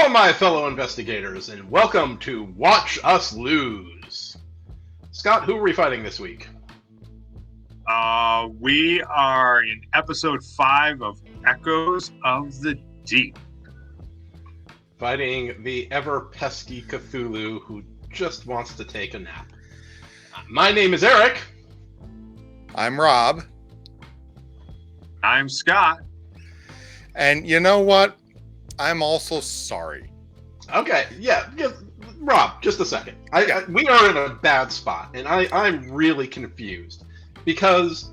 Hello, my fellow investigators, and welcome to Watch Us Lose. Scott, who are we fighting this week? We are in episode 5 of Echoes of the Deep. Fighting the ever-pesky Cthulhu who just wants to take a nap. My name is Eric. I'm Rob. I'm Scott. And you know what? I'm also sorry. Okay, yeah, Rob, just a second. We are in a bad spot, and I'm really confused. Because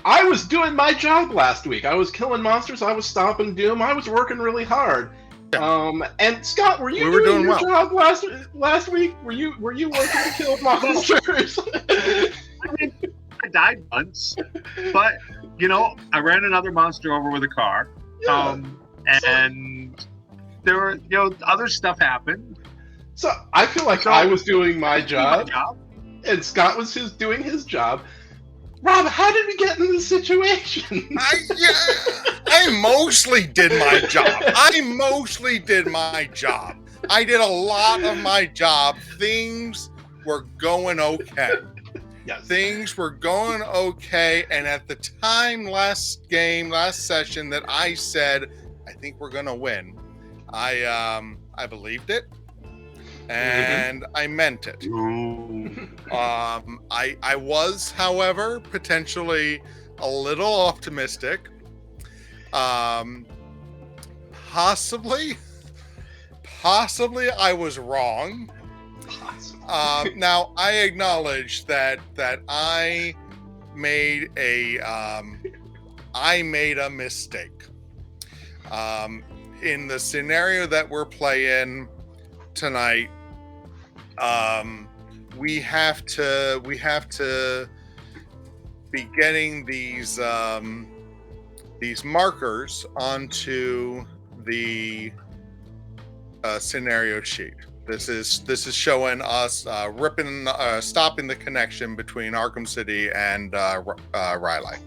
I was doing my job last week. I was killing monsters, I was stopping doom, I was working really hard. And Scott, were you doing your job last week? Were you working to kill monsters? I mean, I died once, but I ran another monster over with a car. Yeah. And there were, other stuff happened. So I feel like I was doing my job, and Scott was doing his job. Rob, how did we get in this situation? I mostly did my job. I did a lot of my job. Things were going okay. Yes. Things were going okay, and at the time last session that I said, I think we're gonna win, I believed it, and I meant it. I was, however, potentially a little optimistic. Possibly I was wrong. Now I acknowledge that I made a mistake. In the scenario that we're playing tonight, we have to be getting these markers onto the scenario sheet. This is showing us stopping the connection between Arkham City and R'yleh,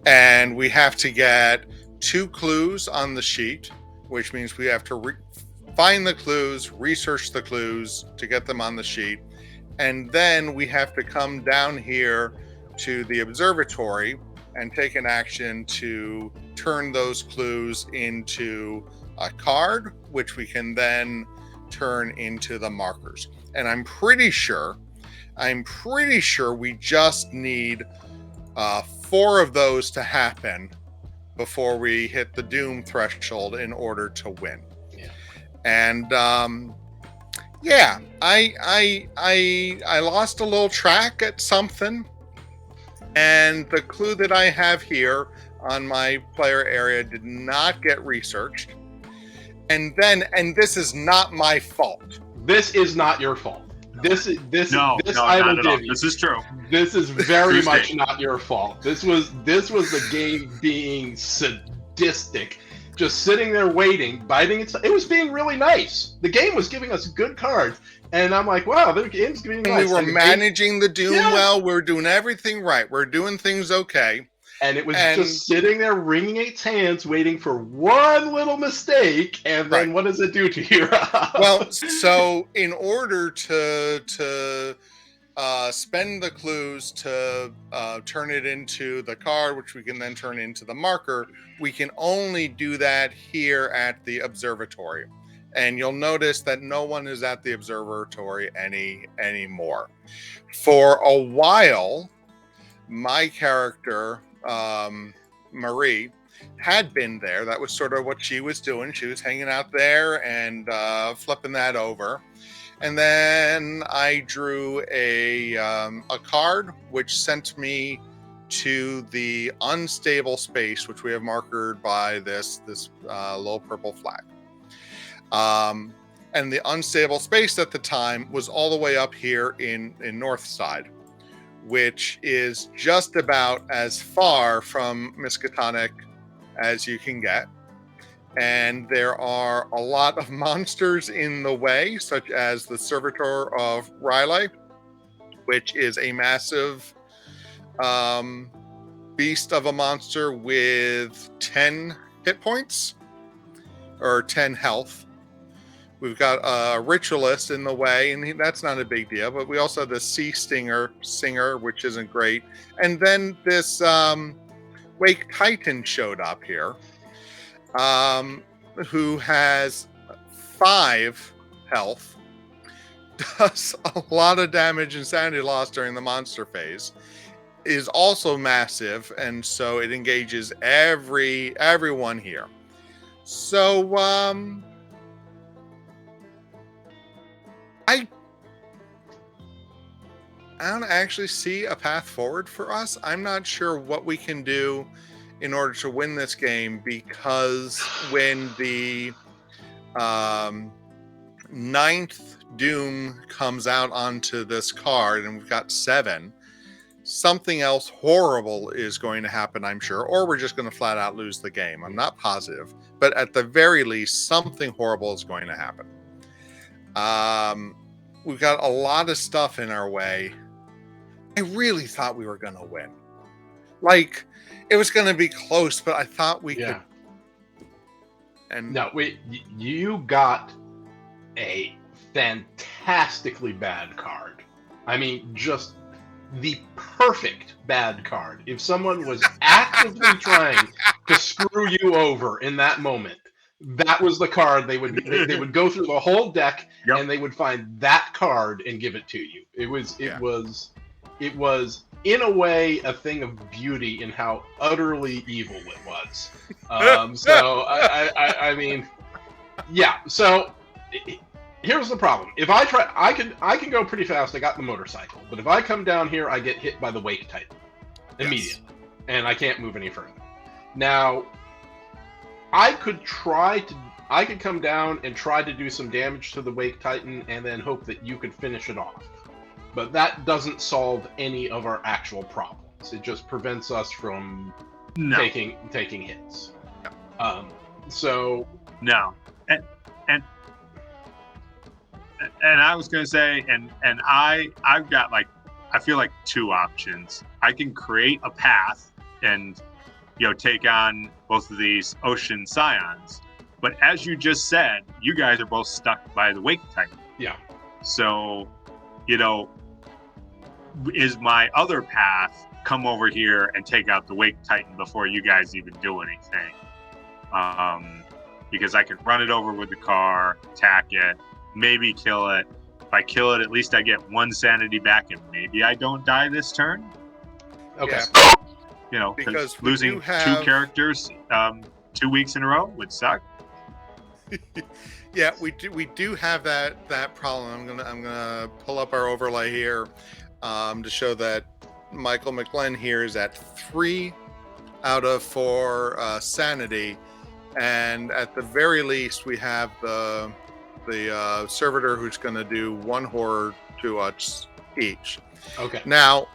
and we have to get 2 clues on the sheet, which means we have to find the clues, research the clues to get them on the sheet, and then we have to come down here to the observatory and take an action to turn those clues into a card, which we can then turn into the markers. And I'm pretty sure we just need 4 of those to happen before we hit the doom threshold in order to win. Yeah. And I lost a little track at something, and the clue that I have here on my player area did not get researched. And this is not my fault. This is not your fault. This No, I will not at all. give you. This is true. This is very much not your fault. This was the game being sadistic, just sitting there waiting, biting its. It was being really nice. The game was giving us good cards, and I'm like, wow, the game's giving nice. We were managing the doom well. We were doing everything right. We're doing things okay. And it was just sitting there wringing its hands, waiting for one little mistake, and then what does it do to you? Well, so in order to spend the clues to turn it into the card, which we can then turn into the marker, we can only do that here at the observatory. And you'll notice that no one is at the observatory anymore. For a while, my character, Marie, had been there. That was sort of what she was doing. She was hanging out there and flipping that over. And then I drew a card which sent me to the unstable space, which we have marked by this little purple flag. And the unstable space at the time was all the way up here in Northside, which is just about as far from Miskatonic as you can get. And there are a lot of monsters in the way, such as the Servitor of R'yleh, which is a massive beast of a monster with 10 hit points, or 10 health. We've got a ritualist in the way, and that's not a big deal. But we also have the sea singer, which isn't great. And then this Wake Titan showed up here, who has 5 health, does a lot of damage and sanity loss during the monster phase, is also massive, and so it engages everyone here. So I don't actually see a path forward for us. I'm not sure what we can do in order to win this game, because when the 9th Doom comes out onto this card, and we've got 7, something else horrible is going to happen, I'm sure, or we're just going to flat out lose the game. I'm not positive, but at the very least, something horrible is going to happen. We've got a lot of stuff in our way. I really thought we were going to win. Like, it was going to be close, but I thought we could. And no, wait, you got a fantastically bad card. I mean, just the perfect bad card. If someone was actively trying to screw you over in that moment, that was the card they would go through the whole deck, and they would find that card and give it to you. It was in a way a thing of beauty in how utterly evil it was. So I mean, yeah. So here's the problem. If I try, I can go pretty fast. I got the motorcycle, but if I come down here, I get hit by the Wake Titan immediately, and I can't move any further. Now, I could come down and try to do some damage to the Wake Titan, and then hope that you could finish it off. But that doesn't solve any of our actual problems. It just prevents us from taking hits. So no, and I was going to say, and I've got I feel like 2 options. I can create a path and take on both of these ocean scions. But as you just said, you guys are both stuck by the Wake Titan. Yeah. So, is my other path come over here and take out the Wake Titan before you guys even do anything? Because I could run it over with the car, attack it, maybe kill it. If I kill it, at least I get 1 sanity back, and maybe I don't die this turn. Okay. Yeah. Because losing 2 characters 2 weeks in a row would suck. Yeah, we do have that problem. I'm gonna pull up our overlay here to show that Michael McGlenn here is at 3 out of 4 sanity, and at the very least we have the servitor who's going to do 1 horror to us each. Okay. Now,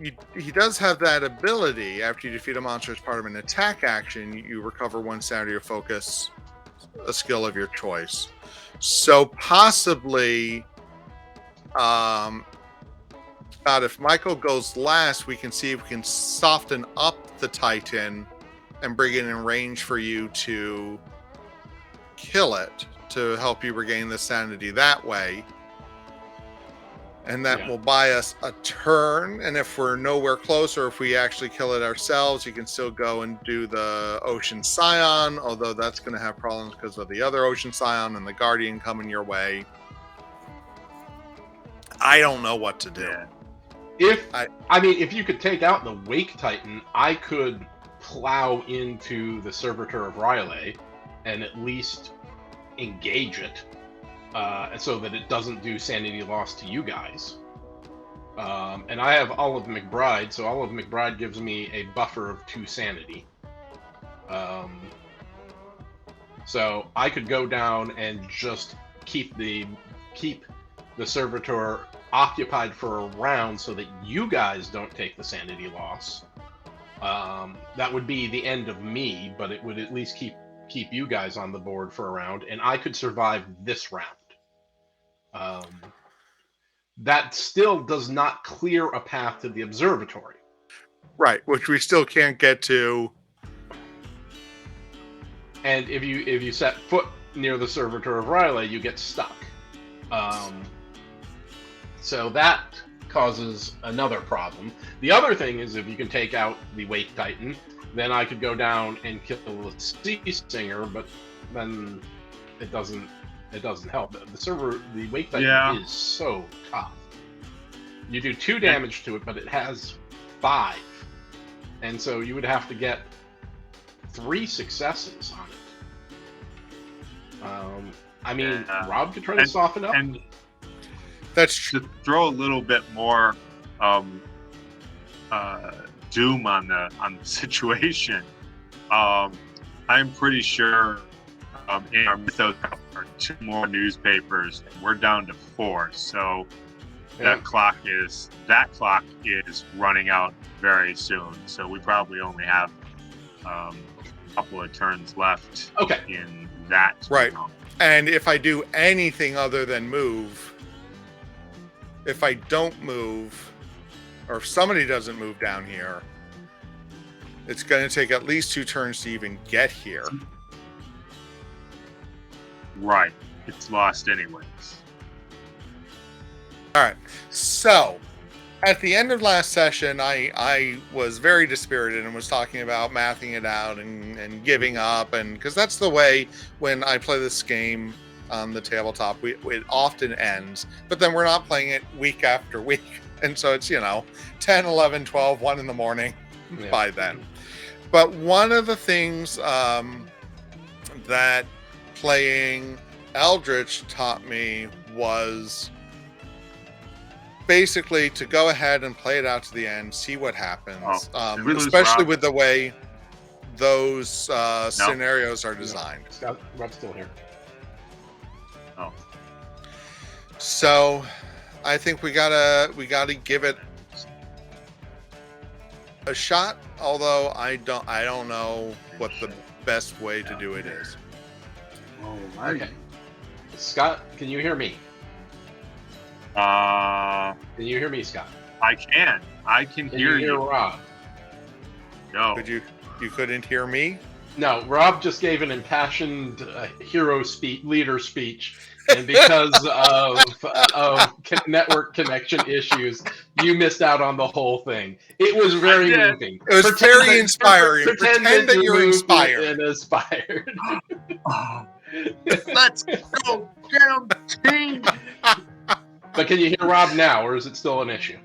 he does have that ability. After you defeat a monster as part of an attack action, you recover 1 sanity or focus a skill of your choice. So possibly, if Michael goes last, we can see if we can soften up the Titan and bring it in range for you to kill it, to help you regain the sanity that way. And that will buy us a turn. And if we're nowhere close, or if we actually kill it ourselves, you can still go and do the Ocean Scion, although that's going to have problems because of the other Ocean Scion and the Guardian coming your way. I don't know what to do. If you could take out the Wake Titan, I could plow into the Servitor of R'yleh and at least engage it, so that it doesn't do sanity loss to you guys. And I have Olive McBride, so Olive McBride gives me a buffer of 2 sanity. So I could go down and just keep the Servitor occupied for a round so that you guys don't take the sanity loss. That would be the end of me, but it would at least keep you guys on the board for a round, and I could survive this round. That still does not clear a path to the observatory. Right, which we still can't get to. and if you set foot near the servitor of R'yleh, you get stuck. So that causes another problem. The other thing is, if you can take out the Wake Titan, then I could go down and kill the Sea Singer, but then it doesn't help. The Wake Titan is so tough. You do 2 damage to it, but it has 5, and so you would have to get 3 successes on it. I mean, Rob could try to soften up. And That's true. to throw a little bit more doom on the situation. I'm pretty sure in our Mythos are 2 more newspapers. We're down to 4, so that clock is running out very soon. So we probably only have a couple of turns left. Okay. In that. Right. And if I do anything other than move, if I don't move, or if somebody doesn't move down here, it's going to take at least 2 turns to even get here. Right. It's lost anyways. All right. So, at the end of last session, I was very dispirited and was talking about mathing it out and giving up, and because that's the way when I play this game on the tabletop, it often ends. But then we're not playing it week after week, and so it's 10, 11, 12, 1 in the morning by then. But one of the things that playing Eldritch taught me was basically to go ahead and play it out to the end, see what happens, especially with the way those scenarios are designed. Rob's still here. Oh. So I think we gotta give it a shot, although I don't know what the best way to do it is. Okay. Scott, can you hear me? Can you hear me, Scott? I can hear you. Hear Rob? No. You couldn't hear me? No, Rob just gave an impassioned leader speech, and because of network connection issues, you missed out on the whole thing. It was very moving. It was very inspiring. Pretend that you're inspired. And inspired. Let's go get them, team. But can you hear Rob now, or is it still an issue?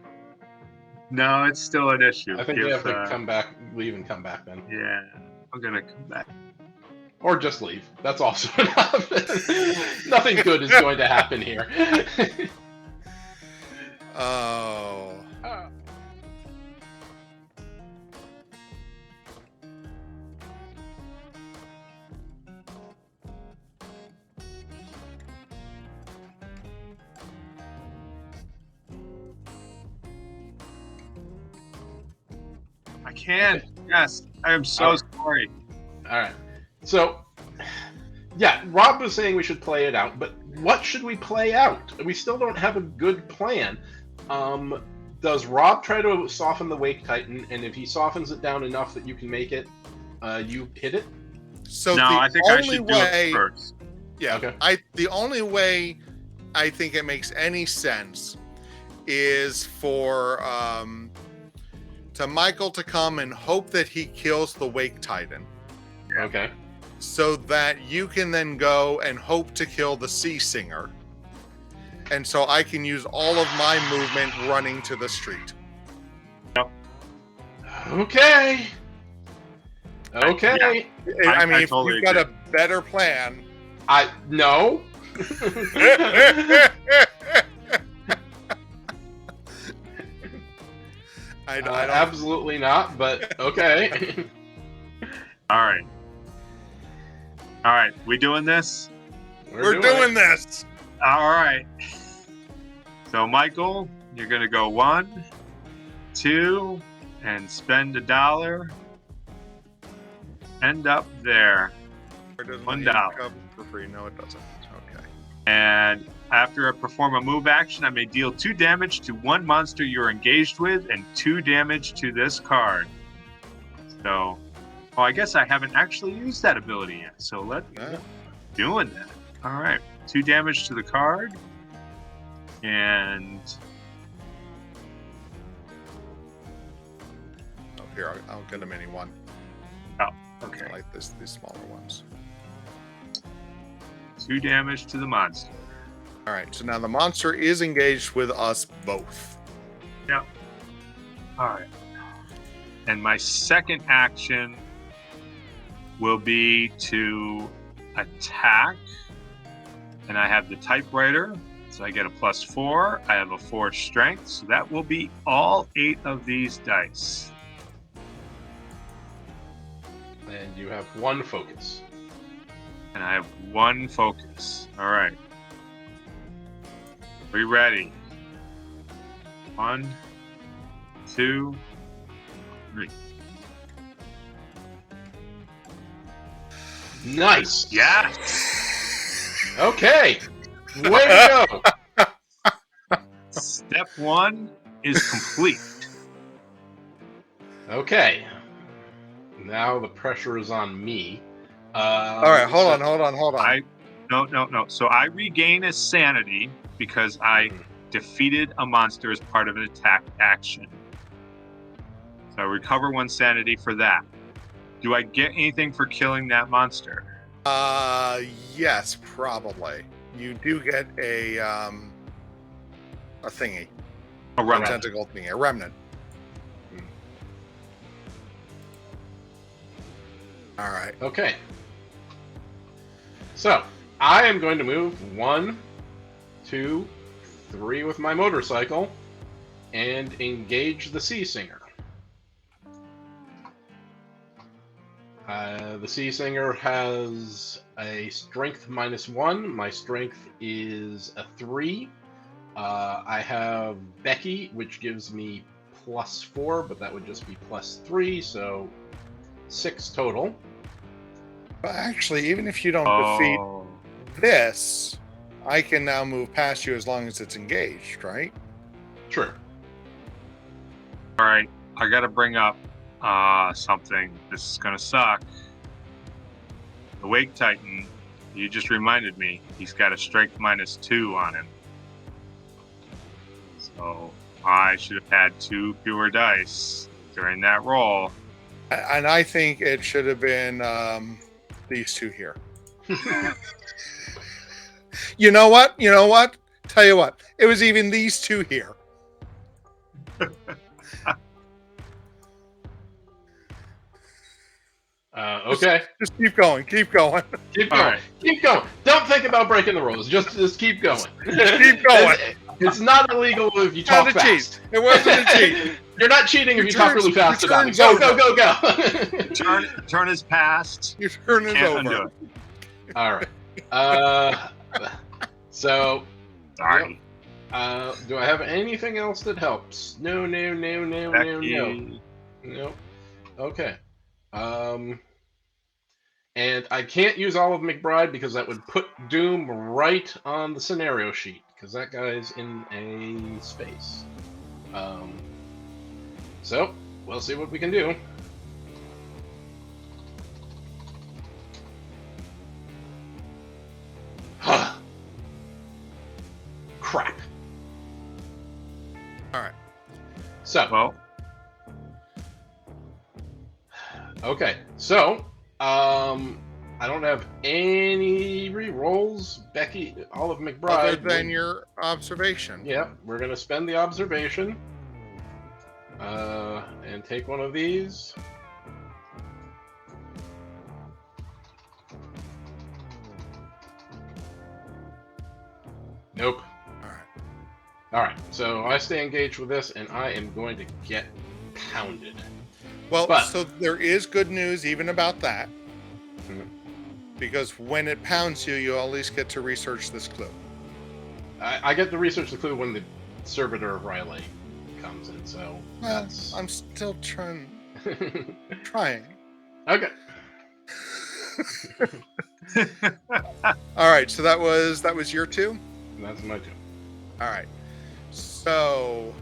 No, it's still an issue. I think we have to leave and come back then. Yeah, I'm gonna come back. Or just leave. That's also enough. Nothing good is going to happen here. Oh. I can. Yes, I am so sorry. All right. So, yeah, Rob was saying we should play it out, but what should we play out? We still don't have a good plan. Does Rob try to soften the Wake Titan, and if he softens it down enough that you can make it, you hit it? So no, I think I should do it first. Yeah. Okay. The only way I think it makes any sense is for to Michael to come and hope that he kills the Wake Titan. Okay. So that you can then go and hope to kill the Sea Singer. And so I can use all of my movement running to the street. Yep. Okay. Okay. Yeah. I mean, if totally you've got a better plan. No. I don't absolutely not, but okay. All right, we doing this? We're doing this. All right. So, Michael, you're going to go 1, 2, and spend $1. End up there. $1. For free. No, it doesn't. Okay. And after I perform a move action, I may deal 2 damage to one monster you're engaged with and 2 damage to this card. So, Oh, I guess I haven't actually used that ability yet. So let's doing that. All right, 2 damage to the card, and here I'll get a mini one. oh, okay, I like these smaller ones. 2 damage to the monster. All right, so now the monster is engaged with us both. Yep. All right, and my second action will be to attack, and I have the typewriter, so I get a +4. I have a 4 strength, so that will be all 8 of these dice. And you have 1 focus. And I have 1 focus. All right. Are you ready? 1, 2, 3. Nice. Yes. Okay. Way to go. Step 1 is complete. Okay. Now the pressure is on me. All right, hold on. No. So I regain a sanity because I defeated a monster as part of an attack action. So I recover 1 sanity for that. Do I get anything for killing that monster? Yes, probably. You do get a thingy. A remnant. Tentacle thingy, a remnant. All right. Okay. So, I am going to move 1, 2, 3 with my motorcycle and engage the Sea Singer. The Sea Singer has a strength -1. My strength is a 3. I have Becky, which gives me +4, but that would just be +3, so 6 total. But actually, even if you don't defeat this, I can now move past you as long as it's engaged, right? Sure. All right. I got to bring up something. This is going to suck. The Wake Titan, you just reminded me, he's got a strength -2 on him. So I should have had 2 fewer dice during that roll. And I think it should have been these 2 here. You know what? Tell you what. It was even these 2 here. Okay. Just keep going. Keep going. Right. Keep going. Don't think about breaking the rules. Just keep going. Keep going. It's not illegal if you talk fast. It wasn't a cheat. You're not cheating if you talk really fast about it. Go. Turn is passed. Your turn is Can't over. undo it. All right. So. Sorry. Do I have anything else that helps? No. Becky. No. Okay. And I can't use all of McBride because that would put Doom right on the scenario sheet because that guy's in a space. So we'll see what we can do. Crap. All right. So. Well. Okay, so, I don't have any re-rolls. Becky, Olive McBride. Other than your observation. Yeah, we're going to spend the observation. And take one of these. Nope. Alright, so I stay engaged with this, and I am going to get pounded. Well, so there is good news even about that. Because when it pounds you, you at least get to research this clue. I get to research the clue when the servitor of R'yleh comes in, so well, I'm still trying. Okay. All right, so that was your 2? That's my 2. All right. So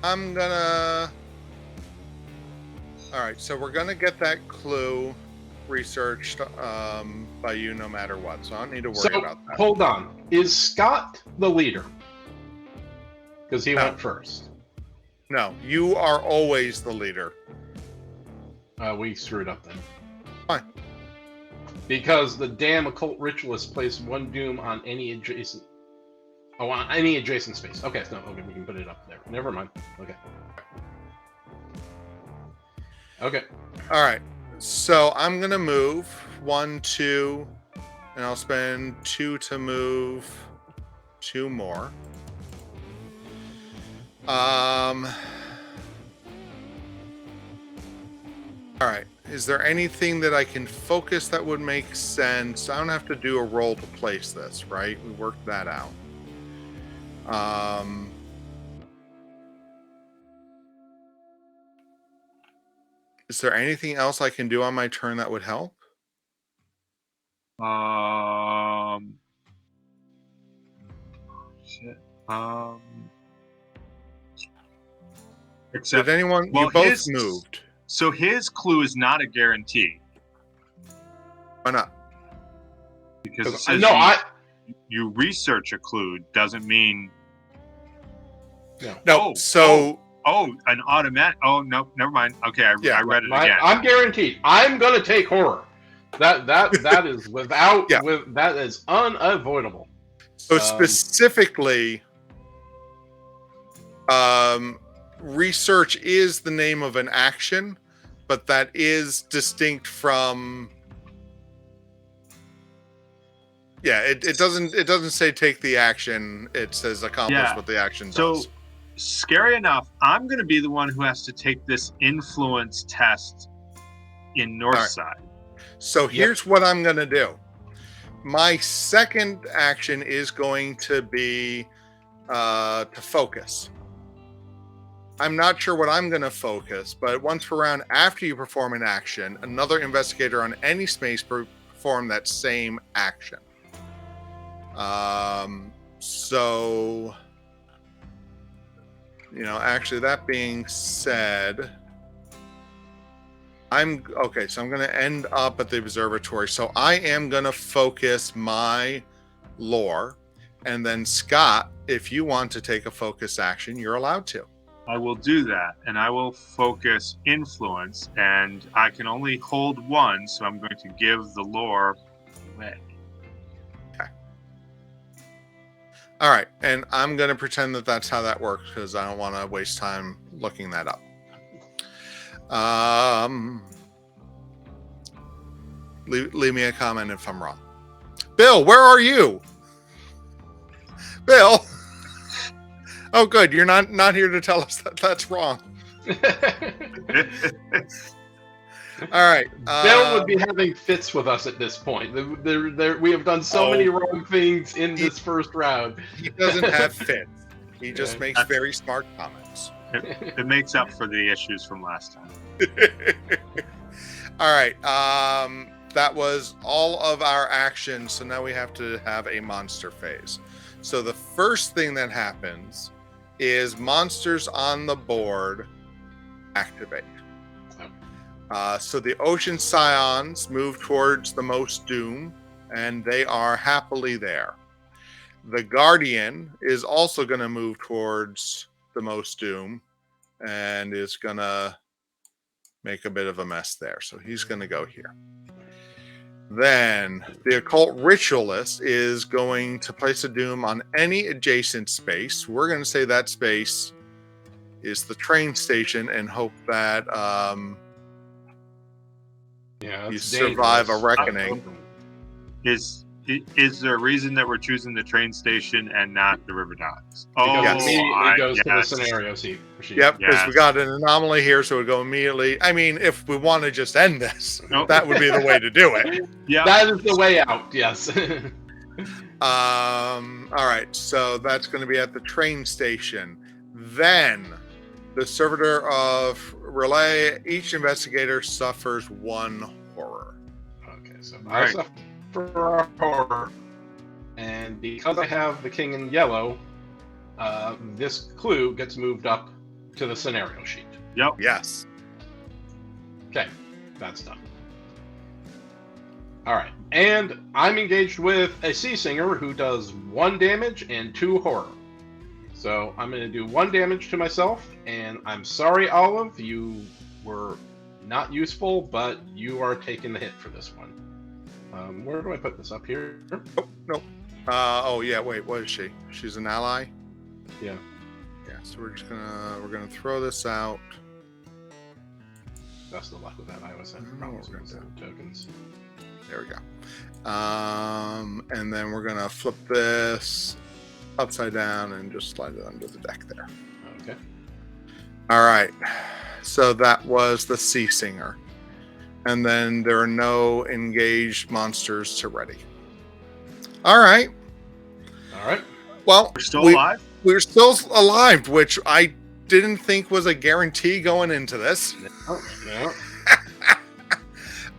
I'm gonna All right, so we're gonna get that clue researched by you no matter what. So I don't need to worry about that. Hold on. Is Scott the leader? Because he No. went first. No, you are always the leader. We screwed up then. Fine. Because the damn occult ritualist placed one doom on any adjacent. Oh, on any adjacent space. Okay, no, okay, we can put it up there. Never mind. Okay. Okay. All right. So I'm gonna move 1, 2, and I'll spend 2 to move 2 more. All right. Is there anything that I can focus that would make sense? I don't have to do a roll to place this, right? We worked that out. Is there anything else I can do on my turn that would help? Shit. Except, Did anyone? well, you both moved. So his clue is not a guarantee Why not? because it says No, you research a clue doesn't mean No. an automatic. Oh no, never mind. Okay, I read it again. I'm guaranteed. I'm gonna take horror. That is without. Yeah. That is unavoidable. So specifically, research is the name of an action, but that is distinct from. Yeah, it doesn't say take the action. It says accomplish what the action does. So, scary enough, I'm going to be the one who has to take this influence test in Northside. So here's what I'm going to do. My second action is going to be to focus. I'm not sure what I'm going to focus, but once per round after you perform an action, another investigator on any space perform that same action. So, actually, that being said, so I'm going to end up at the observatory. So I am going to focus my lore, and then Scott, if you want to take a focus action, you're allowed to. I will do that, and I will focus influence, and I can only hold one, so I'm going to give the lore away. Okay. All right, and I'm going to pretend that that's how that works because I don't want to waste time looking that up. Leave me a comment if I'm wrong. Bill, where are you? Bill. Oh, good. You're not here to tell us that that's wrong. All right. Bill would be having fits with us at this point. We have done so many wrong things in this first round. He doesn't have fits. He just makes very smart comments. It makes up for the issues from last time. All right. That was all of our actions. So now we have to have a monster phase. So the first thing that happens is monsters on the board activate. So the Ocean Scions move towards the most doom, and they are happily there. The Guardian is also going to move towards the most doom, and is going to make a bit of a mess there. So he's going to go here. Then the occult ritualist is going to place a doom on any adjacent space. We're going to say that space is the train station and hope that you survive a reckoning. Is there a reason that we're choosing the train station and not the river docks? Because it immediately goes to the scenario sheet. Yep, because we got an anomaly here, so we go immediately. I mean, if we want to just end this, that would be the way to do it. Yeah, that is the way out. Yes. All right, so that's going to be at the train station. Then, the servitor of R'yleh, each investigator suffers 1 horror. Okay, so I suffer a horror, and because I have the king in yellow, this clue gets moved up to the scenario sheet. Yep. Yes. Okay, that's done. All right, and I'm engaged with a sea singer who does 1 damage and 2 horror. So I'm going to do 1 damage to myself, and I'm sorry, Olive, you were not useful, but you are taking the hit for this one. Where do I put this? Up here? Nope. Oh yeah. Wait. What is she? She's an ally. Yeah. Yeah. So we're gonna throw this out. Best of luck with that. I always have problems with tokens. There we go. And then we're gonna flip this upside down and just slide it under the deck there. Okay. All right. So that was the Sea Singer. And then there are no engaged monsters to ready. All right. All right. Well, We're still alive? We're still alive, which I didn't think was a guarantee going into this. No.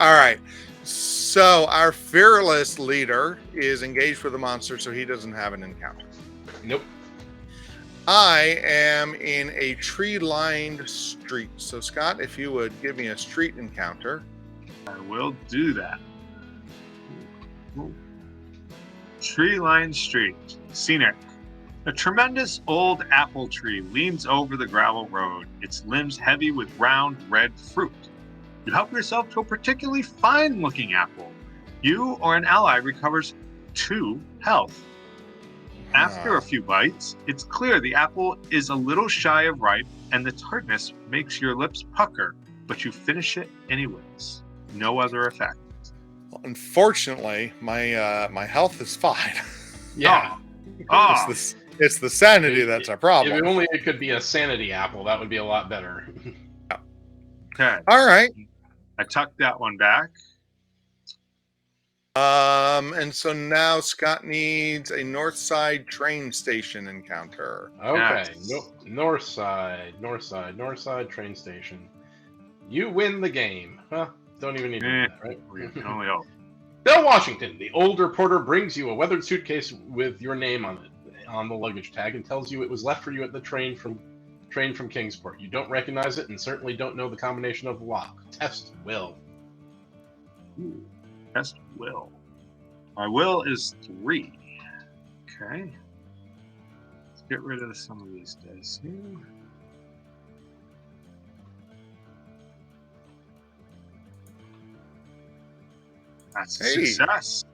All right. So our fearless leader is engaged with the monster, so he doesn't have an encounter. Nope. I am in a tree-lined street. So Scott, if you would give me a street encounter. I will do that. Tree-lined street. Scenic. A tremendous old apple tree leans over the gravel road, its limbs heavy with round red fruit. You help yourself to a particularly fine-looking apple. You or an ally recovers 2 health. After a few bites, it's clear the apple is a little shy of ripe, and the tartness makes your lips pucker, but you finish it anyways. No other effect. Well, unfortunately, my health is fine. Yeah. Oh. It's the sanity that's our problem. If only it could be a sanity apple, that would be a lot better. Okay. All right. I tucked that one back. And so now Scott needs a North Side train station encounter. Okay. Yes. North side train station. You win the game. Huh? Don't even need to do that, right? We can only hope. Bill Washington, the old reporter, brings you a weathered suitcase with your name on it, on the luggage tag, and tells you it was left for you at the train from Kingsport. You don't recognize it and certainly don't know the combination of the lock. Test will. Ooh, test will. My will is 3. Okay. Let's get rid of some of these dice here. That's a success.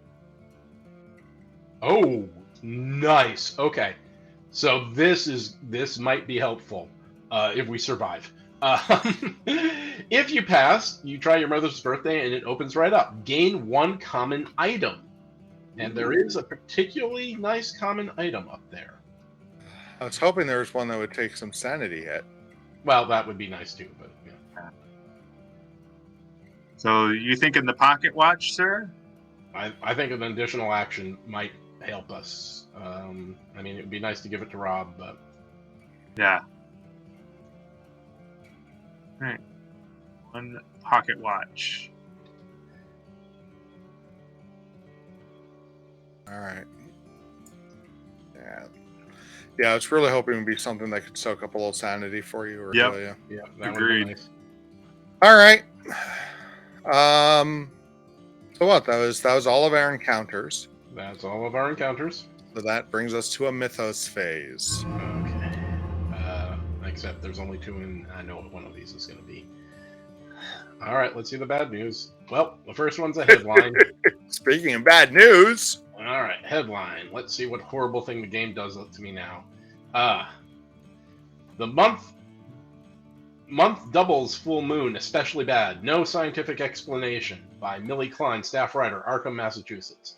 Oh, nice. Okay. So this might be helpful if we survive. If you pass, you try your mother's birthday and it opens right up. Gain 1 common item. And there is a particularly nice common item up there. I was hoping there was one that would take some sanity hit. Well, that would be nice too, but yeah. So you thinking the pocket watch, sir? I think an additional action might help us. I mean, it would be nice to give it to Rob, but Yeah. All right. 1 pocket watch. All right. Yeah, I was really hoping it would be something that could soak up a little sanity for you or heal you. yeah, that Agreed. would be nice. All right. So what? That was all of our encounters. That's all of our encounters. So that brings us to a mythos phase. Okay. Except there's only 2, and I know what one of these is going to be. All right, let's see the bad news. Well, the first one's a headline. Speaking of bad news. All right, headline. Let's see what horrible thing the game does to me now. The month doubles full moon, especially bad. No scientific explanation. By Millie Klein, staff writer, Arkham, Massachusetts.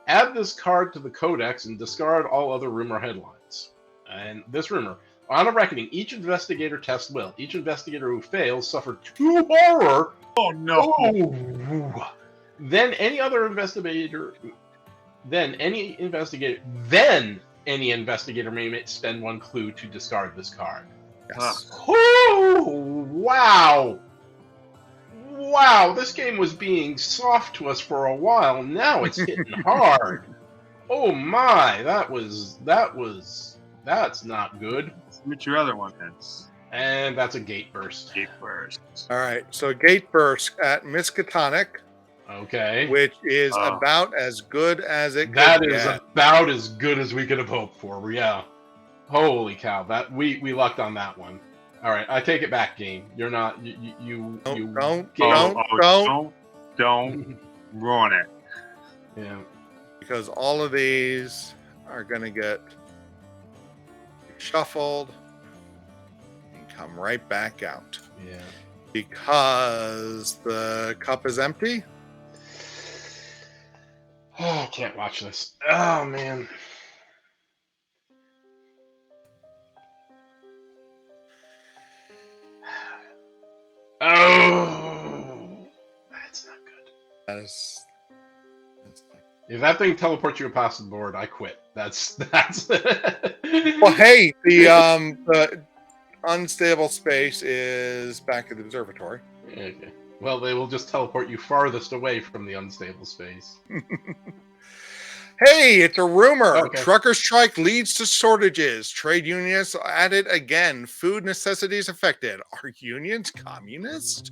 Add this card to the codex and discard all other rumor headlines. And this rumor. On a reckoning, each investigator tests will. Each investigator who fails suffer 2 horror. Oh no! Oh. Then any investigator may spend 1 clue to discard this card. Yes. Oh, wow! Wow, this game was being soft to us for a while. Now it's hitting hard. Oh my, that's not good. What's your other one, Vince? And that's a gate burst. Gate burst. All right, so gate burst at Miskatonic, Okay. which is about as good as it That could is get. about as good as we could have hoped for. Yeah. Holy cow! That we lucked on that one. All right, I take it back, game. You're not you. Don't ruin it. Yeah. Because all of these are going to get shuffled and come right back out. Yeah. Because the cup is empty. Oh, I can't watch this. Oh man. Oh, that's not good. That's If that thing teleports you past the board, I quit. That's. well, hey, the unstable space is back at the observatory. Okay. Well, they will just teleport you farthest away from the unstable space. Hey, it's a rumor. Okay. Trucker strike leads to shortages. Trade unions at it again. Food necessities affected. Are unions communist?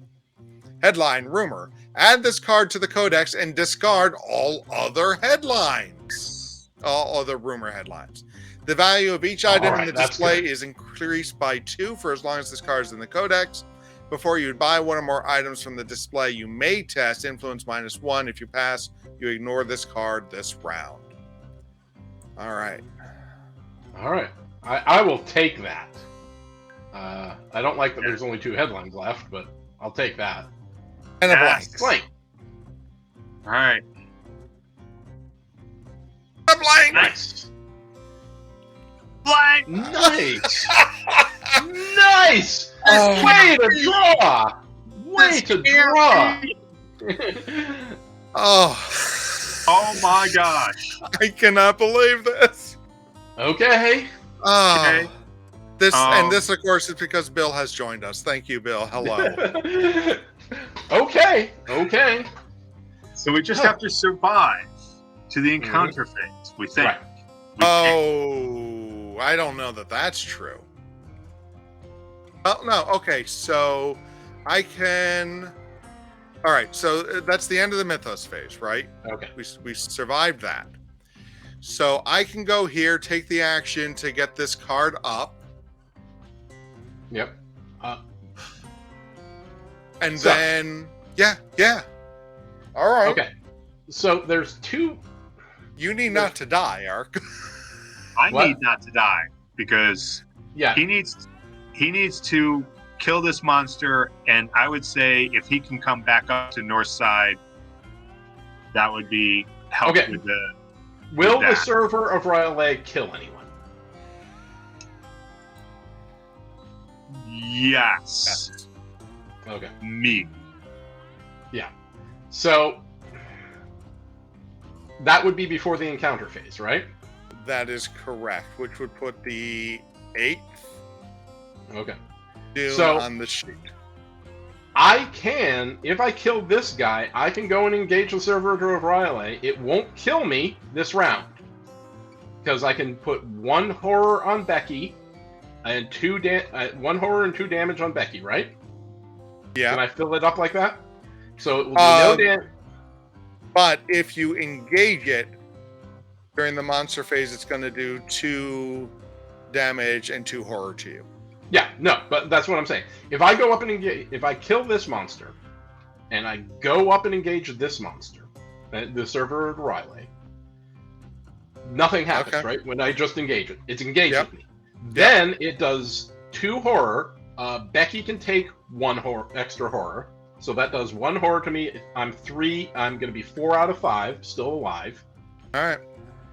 Headline rumor. Add this card to the codex and discard all other headlines. All other rumor headlines. The value of each item in the display is increased by 2 for as long as this card is in the codex. Before you buy one or more items from the display, you may test influence -1. If you pass, you ignore this card this round. All right. All right. I will take that. I don't like that there's only 2 headlines left, but I'll take that. And a blank. Blank. All right. A blank. Nice. Blank. Nice. Nice. Way to draw. Way to draw. Oh my gosh. I cannot believe this. Okay. Okay. This, of course, is because Bill has joined us. Thank you, Bill. Hello. Okay. So we just have to survive to the encounter phase, we think. Right. I don't know that that's true. Oh, no. Okay, so I can... All right, so that's the end of the Mythos phase, right? Okay. We survived that. So I can go here, take the action to get this card up. Yep. And then... Yeah. All right. Okay. So there's 2... You need not to die, Ark. I need not to die because he needs to kill this monster, and I would say if he can come back up to north side, that would be help with the. Will the server of R'yleh kill anyone? Yes. Okay. Me. Yeah. So that would be before the encounter phase, right? That is correct, which would put the 8th Doom on the sheet. I can, if I kill this guy, I can go and engage the server of R'yleh. It won't kill me this round. Because I can put 1 horror on Becky, and 1 horror and 2 damage on Becky, right? Yeah. Can I fill it up like that? So it will be no damage. But if you engage it during the monster phase, it's going to do 2 damage and 2 horror to you. Yeah, no, but that's what I'm saying. If I go up and engage, if I kill this monster, and I go up and engage this monster, the server of R'yleh, nothing happens, right? When I just engage it, it's engaged with me. Then it does 2 horror. Becky can take 1 extra horror, so that does 1 horror to me. I'm 3. I'm going to be 4 out of 5, still alive. All right.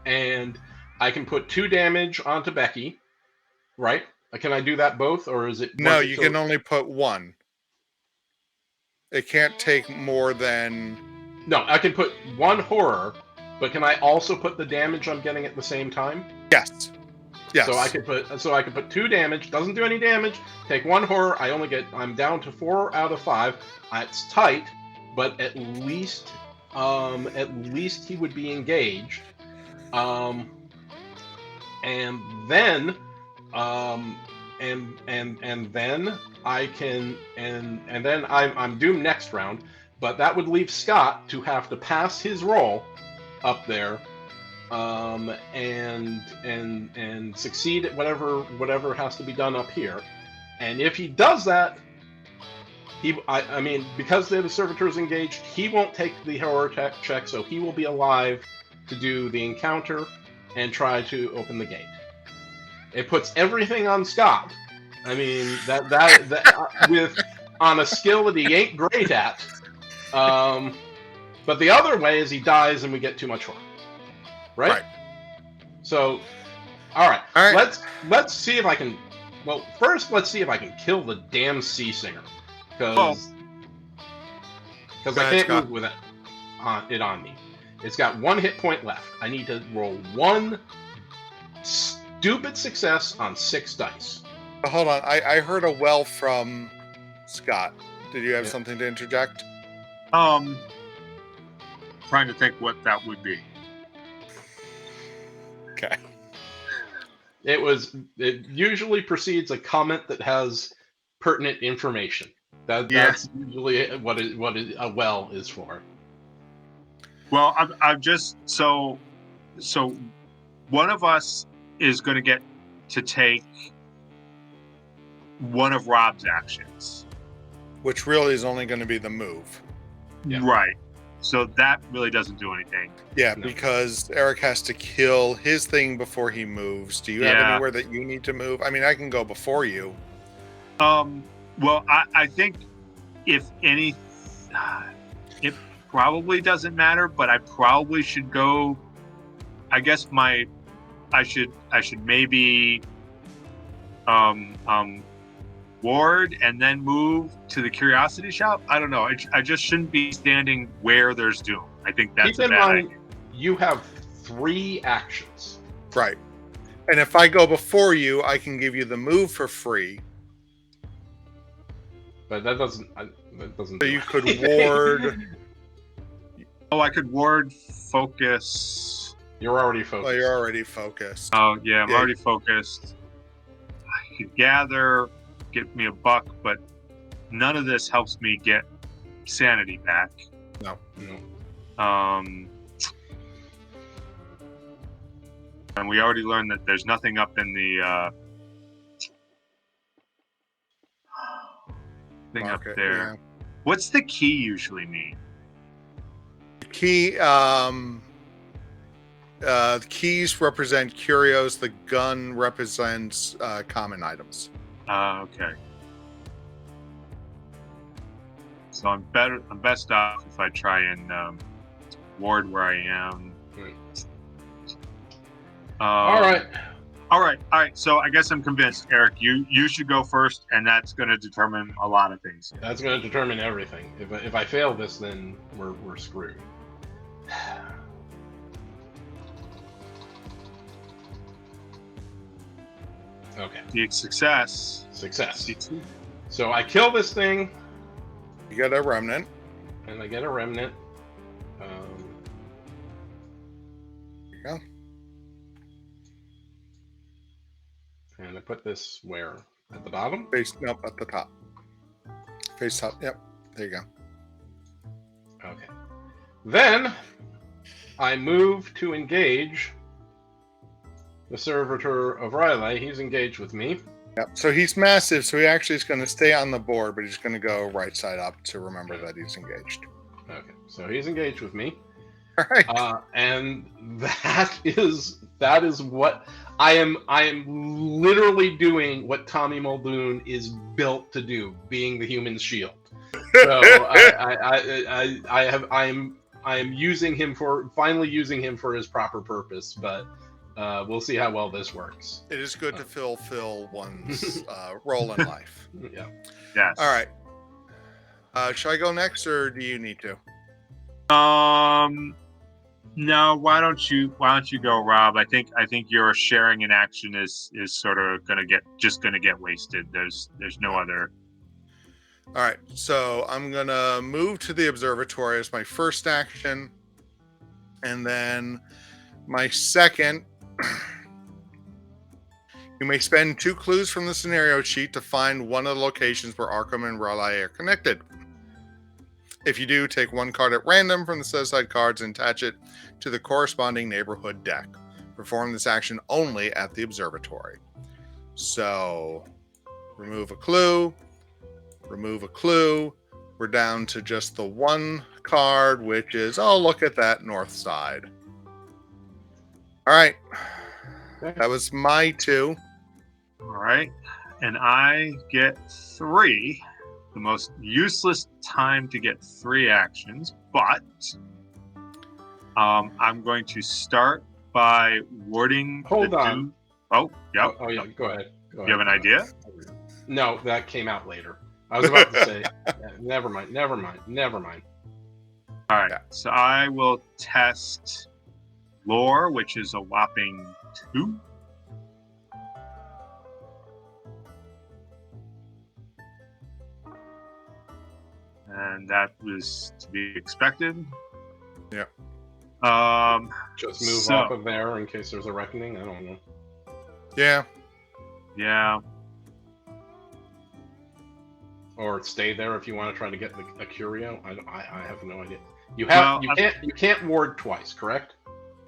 And I can put 2 damage onto Becky, right? Can I do that both, or is it... No, you can only put 1. It can't take more than... No, I can put 1 horror, but can I also put the damage I'm getting at the same time? Yes. So I could put 2 damage, doesn't do any damage, take 1 horror, I'm down to 4 out of 5. It's tight, but at least he would be engaged. And then then I can and then I'm doomed next round, but that would leave Scott to have to pass his roll up there, and succeed at whatever has to be done up here. And if he does that, I mean, because the servitor is engaged, he won't take the horror check, so he will be alive to do the encounter and try to open the gate. It puts everything on Scott. I mean, that with on a skill that he ain't great at. But the other way is he dies and we get too much horror. Right? So, all right. Let's see if I can. Well, first let's see if I can kill the damn sea singer, because I can't move with it on me. It's got 1 hit point left. I need to roll 1 stupid success on 6 dice. Hold on, I heard a well from Scott. Did you have something to interject? Trying to think what that would be. Okay. It usually precedes a comment that has pertinent information. That's usually what a well is for. Well, I've just so one of us is going to get to take one of Rob's actions, which really is only going to be the move. Yeah. Right. So that really doesn't do anything. Yeah, because Eric has to kill his thing before he moves. Do you have anywhere that you need to move? I mean, I can go before you. Well, I think if any, it probably doesn't matter, but I probably should go. I guess I should maybe ward and then move to the curiosity shop. I don't know. I just shouldn't be standing where there's doom. I think that's Keep a in bad mind, idea. you have 3 actions. Right. And if I go before you, I can give you the move for free. But that doesn't. So you could ward. Oh, I could ward, focus. You're already focused. Well, you're already focused. Oh yeah, I'm already focused. I could gather, get me a buck, but none of this helps me get sanity back. No. And we already learned that there's nothing up in the thing Market, up there. yeah. What's the key usually mean? Key. The keys represent curios. The gun represents common items. Okay. So I'm best off if I try and ward where I am. All right. So I guess I'm convinced, Eric. You should go first, and that's going to determine a lot of things. That's going to determine everything. If I fail this, then we're screwed. Okay. Success. So I kill this thing. You get a remnant. And I get a remnant. There you go. And I put this where? At the bottom? Nope, at the top. Face top. Yep. There you go. Okay. Then I move to engage the servitor of R'yleh. He's engaged with me. Yep. So he's massive, so he actually is going to stay on the board, but he's going to go right side up to remember that he's engaged. Okay. So he's engaged with me. All right. And that is what I am literally doing what Tommy Muldoon is built to do, being the human's shield. So I am using him finally using him for his proper purpose, but we'll see how well this works. It is good to fulfill one's role in life. Yeah. Yes. All right. Should I go next, or do you need to? No. Why don't you go, Rob? I think your sharing in action is sort of gonna get wasted. There's no other. All right. So I'm gonna move to the observatory as my first action, and then my second You may spend 2 clues from the scenario sheet to find one of the locations where Arkham and R'yleh are connected. If you do, take 1 card at random from the set-aside cards and attach it to the corresponding neighborhood deck. Perform this action only at the observatory. So, remove a clue. Remove a clue. We're down to just the 1 card, which is, oh, look at that north side. All right. That was my 2. All right. And I get 3. The most useless time to get 3 actions, but I'm going to start by warding. Hold on. Oh, yep. Oh, yeah. Go ahead. You have an idea? No, that came out later. I was about to say, never mind. All right. So I will test lore, which is a whopping 2. And that was to be expected. Yeah. Just move off of there in case there's a reckoning. I don't know. Yeah. Yeah. Or stay there if you want to try to get a curio. I have no idea. You can't ward twice, correct?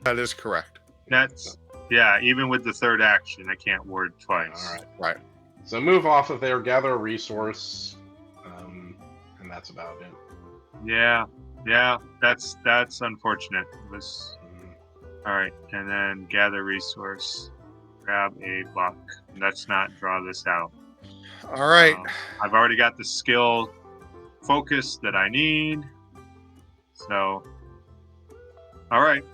That is correct. That's even with the 3rd action, I can't ward twice. All right. Right. So move off of there, gather a resource, and that's about it. Yeah, that's unfortunate. All right, and then gather resource, grab a block. Let's not draw this out. All right. I've already got the skill focus that I need. So, all right.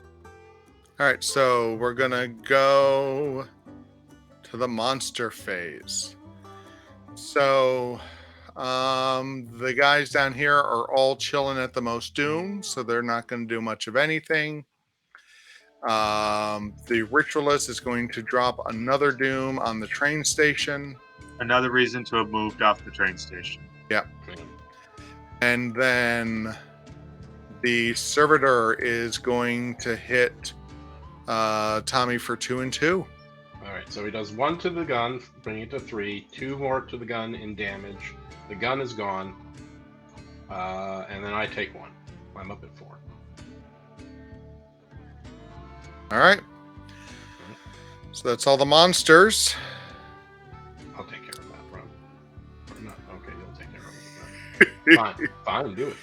All right, so we're going to go to the monster phase. So, the guys down here are all chilling at the most doom, so they're not going to do much of anything. The ritualist is going to drop another doom on the train station. Another reason to have moved off the train station. Yeah. And then the servitor is going to hit Tommy for 2 and 2. All right, so he does 1 to the gun, bringing it to 3. 2 more to the gun in damage. The gun is gone, and then I take 1. I'm up at 4. All right. So that's all the monsters. I'll take care of that, bro. No, okay, you'll take care of it. Fine, do it.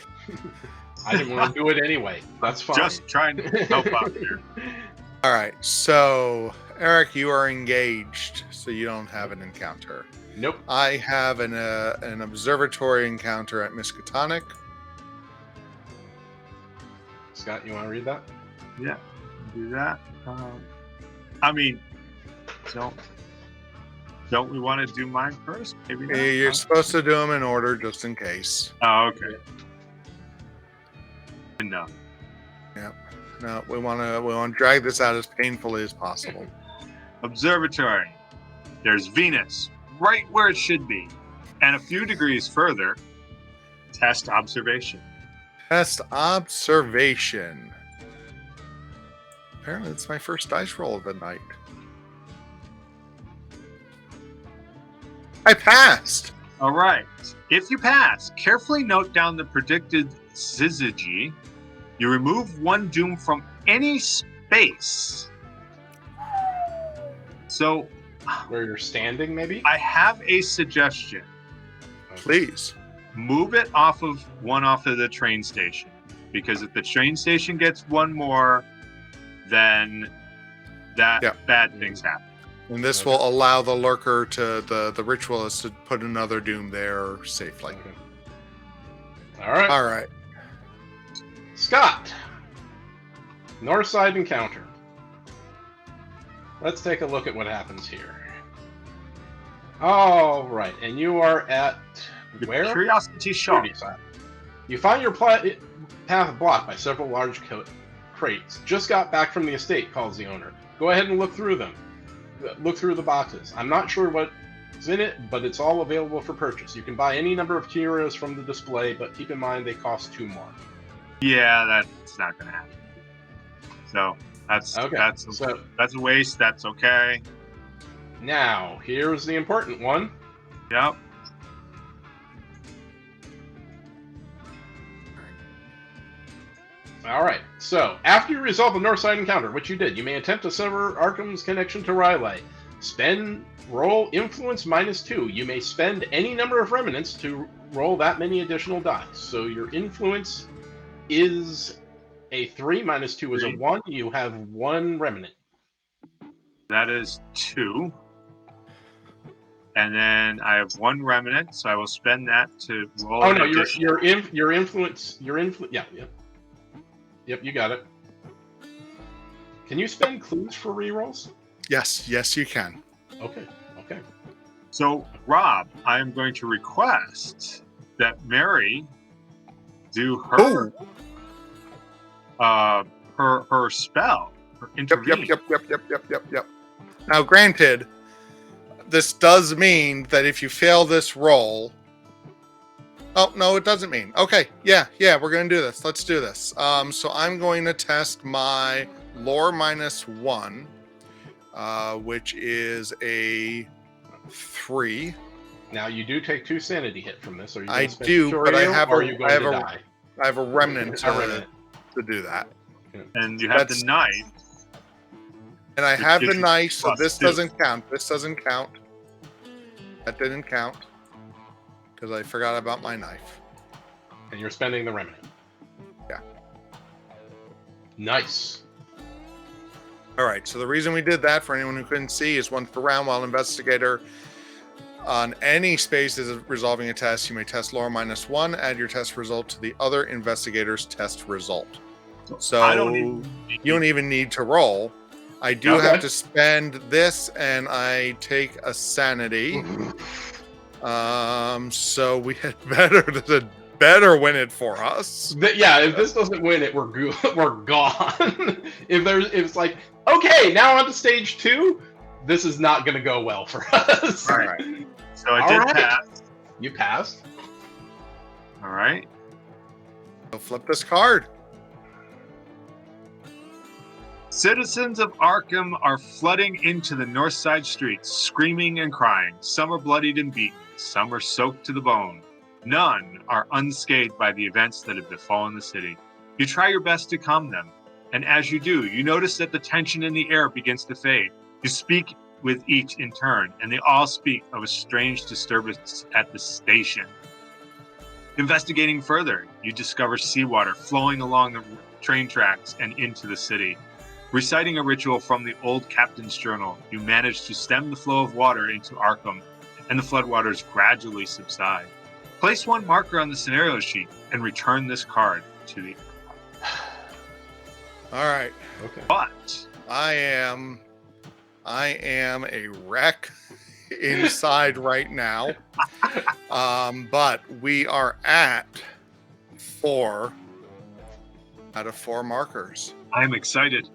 I didn't want to do it anyway. That's fine. Just trying to help out here. All right, so Eric, you are engaged, so you don't have an encounter. Nope. I have an observatory encounter at Miskatonic. Scott, you want to read that? Yeah, do that. I mean, don't we want to do mine first? Maybe not. You're supposed to do them in order, just in case. Oh, okay. No. Yep. No, we want to drag this out as painfully as possible. Observatory. There's Venus, right where it should be, and a few degrees further. Test observation. Test observation. Apparently, it's my first dice roll of the night. I passed. All right. If you pass, carefully note down the predicted syzygy. You remove 1 doom from any space. So, where you're standing, maybe? I have a suggestion. Please. Move it off of the train station. Because if the train station gets 1 more, then bad things happen. And this will allow the lurker to the ritualist to put another doom there safely. Okay. All right. Scott, north side encounter. Let's take a look at what happens here. All right, and you are at where? Curiosity Shop. You find your path blocked by several large crates. Just got back from the estate, calls the owner. Go ahead and look through them. Look through the boxes. I'm not sure what's in it, but it's all available for purchase. You can buy any number of curios from the display, but keep in mind they cost 2 more. Yeah, that's not going to happen. So that's okay. That's a waste. That's okay. Now, here's the important one. Yep. All right. So, after you resolve the north side encounter, which you did, you may attempt to sever Arkham's connection to R'yleh. Roll influence -2. You may spend any number of remnants to roll that many additional dice. So your influence is a 3, -2 is a 1. You have 1 remnant. That is 2. And then I have 1 remnant, so I will spend that to roll. Oh no, your influence. Yeah, yep, you got it. Can you spend clues for rerolls? Yes, you can. Okay. So, Rob, I am going to request that Mary do her her spell, her intervene. Yep. Now, granted, this does mean that if you fail this roll. Oh no, it doesn't mean. Okay, yeah, we're gonna do this. Let's do this. So I'm going to test my lore -1, which is a 3. Now you do take 2 sanity hit from this. Are you? I do, but I have a remnant remnant to do that. And you have the knife. And I have the knife, so this +2. doesn't count. This doesn't count. That didn't count because I forgot about my knife. And you're spending the remnant. Yeah. Nice. All right, so the reason we did that, for anyone who couldn't see, is once per round while investigator on any space is resolving a test, you may test lore -1, add your test result to the other investigator's test result. So you don't even need to roll. I do have to spend this, and I take a sanity. So we had better win it for us. If this doesn't win it, we're gone. if it's like, okay, now on to stage 2, this is not going to go well for us. All right. So I did pass. You passed. All right. So flip this card. Citizens of Arkham are flooding into the north side streets, screaming and crying. Some are bloodied and beaten. Some are soaked to the bone. None are unscathed by the events that have befallen the city. You try your best to calm them, and as you do, you notice that the tension in the air begins to fade. You speak with each in turn, and they all speak of a strange disturbance at the station. Investigating further, you discover seawater flowing along the train tracks and into the city. Reciting a ritual from the old captain's journal, you manage to stem the flow of water into Arkham, and the floodwaters gradually subside. Place 1 marker on the scenario sheet and return this card to the... All right. Okay. But I am a wreck inside right now. But we are at 4 out of 4 markers. I'm excited.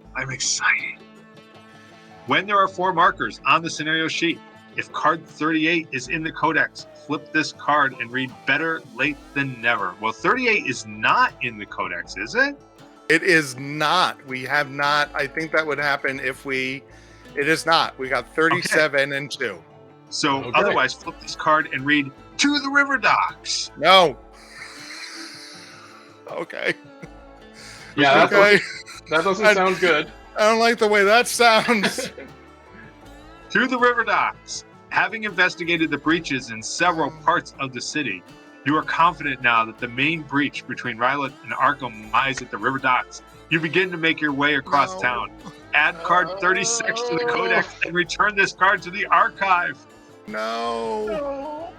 When there are 4 markers on the scenario sheet, if card 38 is in the codex, flip this card and read better late than never. Well, 38 is not in the codex, is it? It is not. We have not. I think that would happen if we... It is not. We got 37 and 2. So otherwise, flip this card and read to the river docks. No. Okay. Yeah, okay. That doesn't sound good. I don't like the way that sounds. To the river docks. Having investigated the breaches in several parts of the city, you are confident now that the main breach between R'yleh and Arkham lies at the river docks. You begin to make your way across town. Add card 36 to the codex and return this card to the archive. No.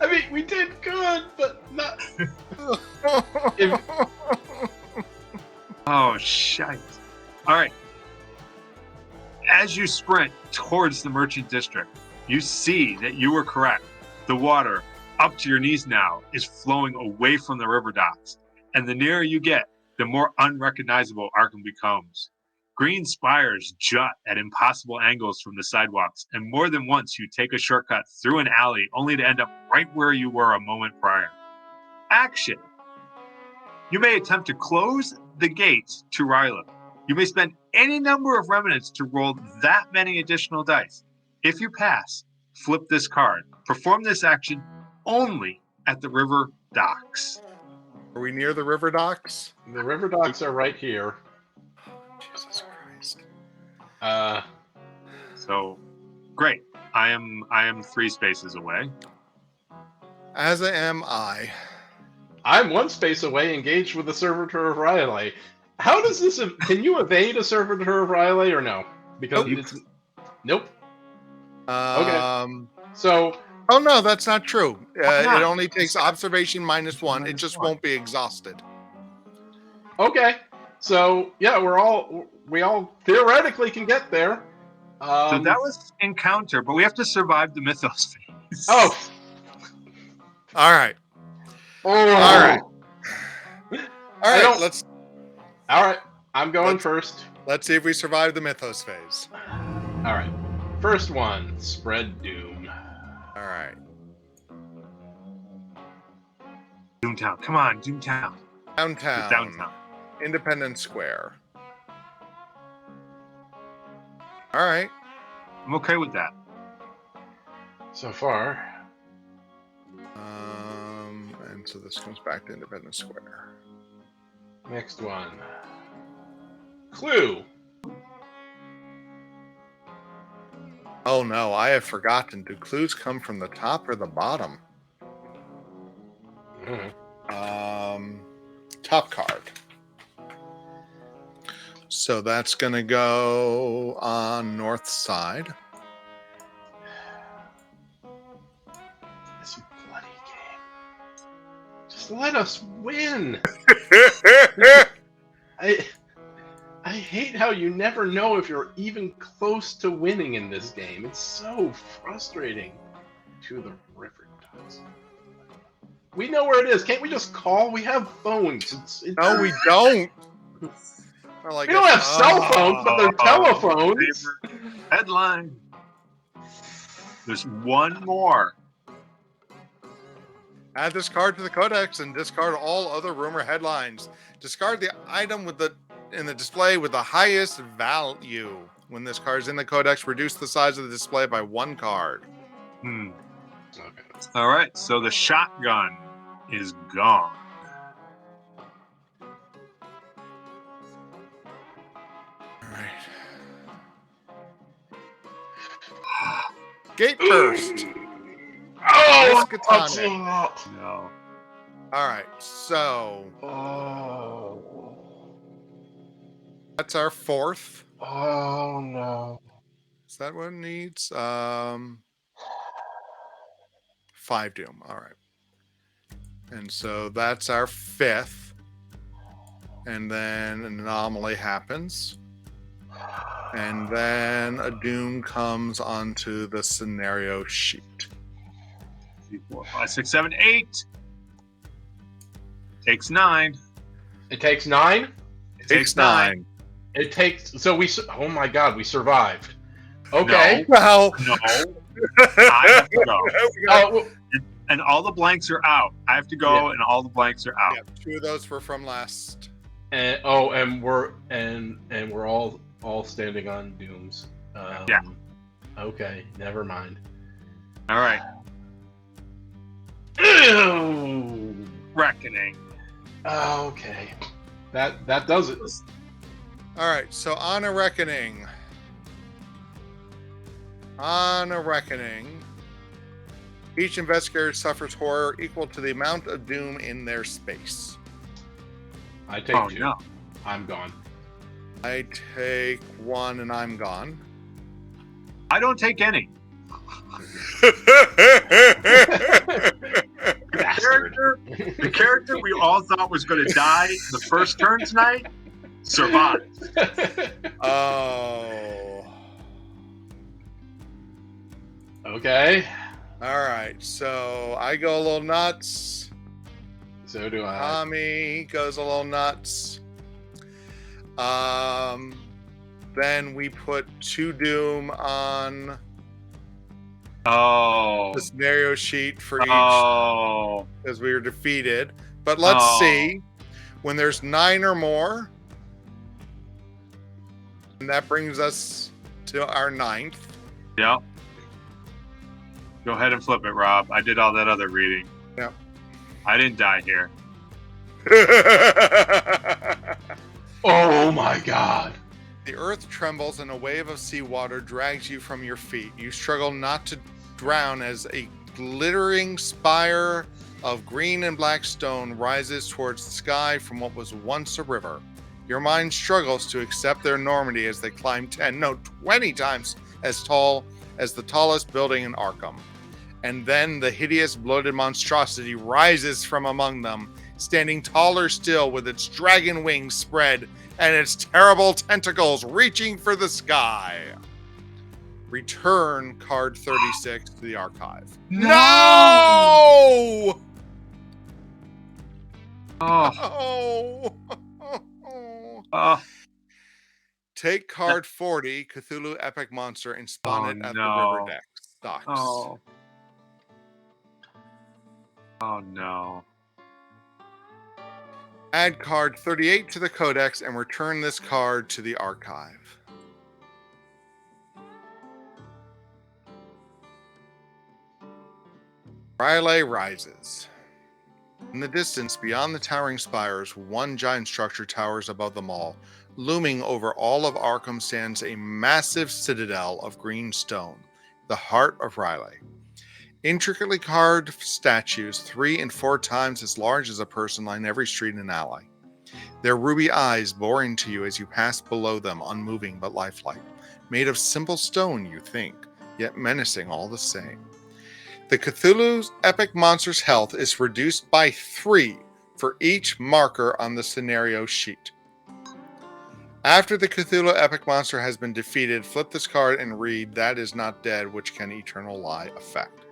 I mean, we did good, but not... Oh, shite. All right. As you sprint towards the merchant district, you see that you were correct. The water, up to your knees now, is flowing away from the river docks. And the nearer you get, the more unrecognizable Arkham becomes. Green spires jut at impossible angles from the sidewalks, and more than once you take a shortcut through an alley only to end up right where you were a moment prior. Action! You may attempt to close the gates to R'yleh. You may spend any number of remnants to roll that many additional dice. If you pass, flip this card. Perform this action only at the river docks. Are we near the river docks? The river docks are right here. Jesus Christ. So, great. I am 3 spaces away. As am I. I'm 1 space away, engaged with the Servitor of R'yleh. How does this? Can you evade a Servitor of R'yleh or no? Because Nope. it's nope. Okay. So Oh no, that's not true. Why not? It only takes observation -1. It just won't be exhausted. okay. So yeah, we all theoretically can get there. So that was encounter, but we have to survive the mythos phase. Oh. All right. All right. All right. don't- Let's All right. I'm going first. let's see if we survive the mythos phase. All right. First one. Spread doom. All right. Doomtown. Come on, Doomtown. Downtown. Downtown. Independence Square. All right. I'm okay with that. So far. And so this comes back to Independence Square. Next one. Clue. Oh no, I have forgotten. Do clues come from the top or the bottom? Top card. So that's gonna go on north side. This bloody game. Just let us win. I hate how you never know if you're even close to winning in this game. It's so frustrating. To the river docks. We know where it is. Can't we just call? We have phones. No, we don't. Well, We don't have cell phones, but they're telephones. Headline. There's one more. Add this card to the codex and discard all other rumor headlines. Discard the item in the display with the highest value. When this card is in the codex, reduce the size of the display by 1 card. Okay. Okay. All right. So the shotgun is gone. All right. Gate burst. Oh, Miskatonic. No. All right. So Oh. that's our 4th. Oh no. Is that what it needs? 5 doom. All right. And so that's our 5th. And then an anomaly happens. And then a doom comes onto the scenario sheet. 3, 4, 5, 6, 7, 8. Takes 9. It takes 9? It Takes 9. It takes. So oh my god, we survived. Okay. Well, No. I have to go. Oh, And all the blanks are out. I have to go, Yeah. and all the blanks are out. yeah, 2 of those were from last. and we're all standing on dooms. Yeah. Okay, never mind. All right. Ew. Reckoning. Okay. That does it. All right, so on a reckoning, each investigator suffers horror equal to the amount of doom in their space. I take 2. no. I'm gone. I take 1 and I'm gone. I don't take any. Bastard. The character we all thought was going to die the first turn tonight survived. Oh. Okay. All right, so I go a little nuts. So do I. Tommy goes a little nuts. Then we put 2 doom on the scenario sheet for each because we were defeated. But let's see. When there's 9 or more, And that brings us to our 9th. Yeah. Go ahead and flip it, Rob. I did all that other reading. Yep. I didn't die here. Oh my god. The earth trembles and a wave of seawater drags you from your feet. You struggle not to drown as a glittering spire of green and black stone rises towards the sky from what was once a river. Your mind struggles to accept their enormity as they climb 20 times as tall as the tallest building in Arkham. And then the hideous bloated monstrosity rises from among them, standing taller still with its dragon wings spread and its terrible tentacles reaching for the sky. Return card 36 to the archive. No! Oh. Oh. Take card 40, Cthulhu Epic Monster, and spawn it at the river deck. Stocks. Oh no. Add card 38 to the codex and return this card to the archive. R'yleh rises. In the distance, beyond the towering spires, one giant structure towers above them all. Looming over all of Arkham stands a massive citadel of green stone, the heart of R'yleh. Intricately carved statues, 3 and 4 times as large as a person, line every street and alley. Their ruby eyes bore into you as you pass below them, unmoving but lifelike. Made of simple stone, you think, yet menacing all the same. The Cthulhu's Epic Monster's health is reduced by 3 for each marker on the scenario sheet. After the Cthulhu Epic Monster has been defeated, flip this card and read That Is Not Dead, which can eternal lie effect.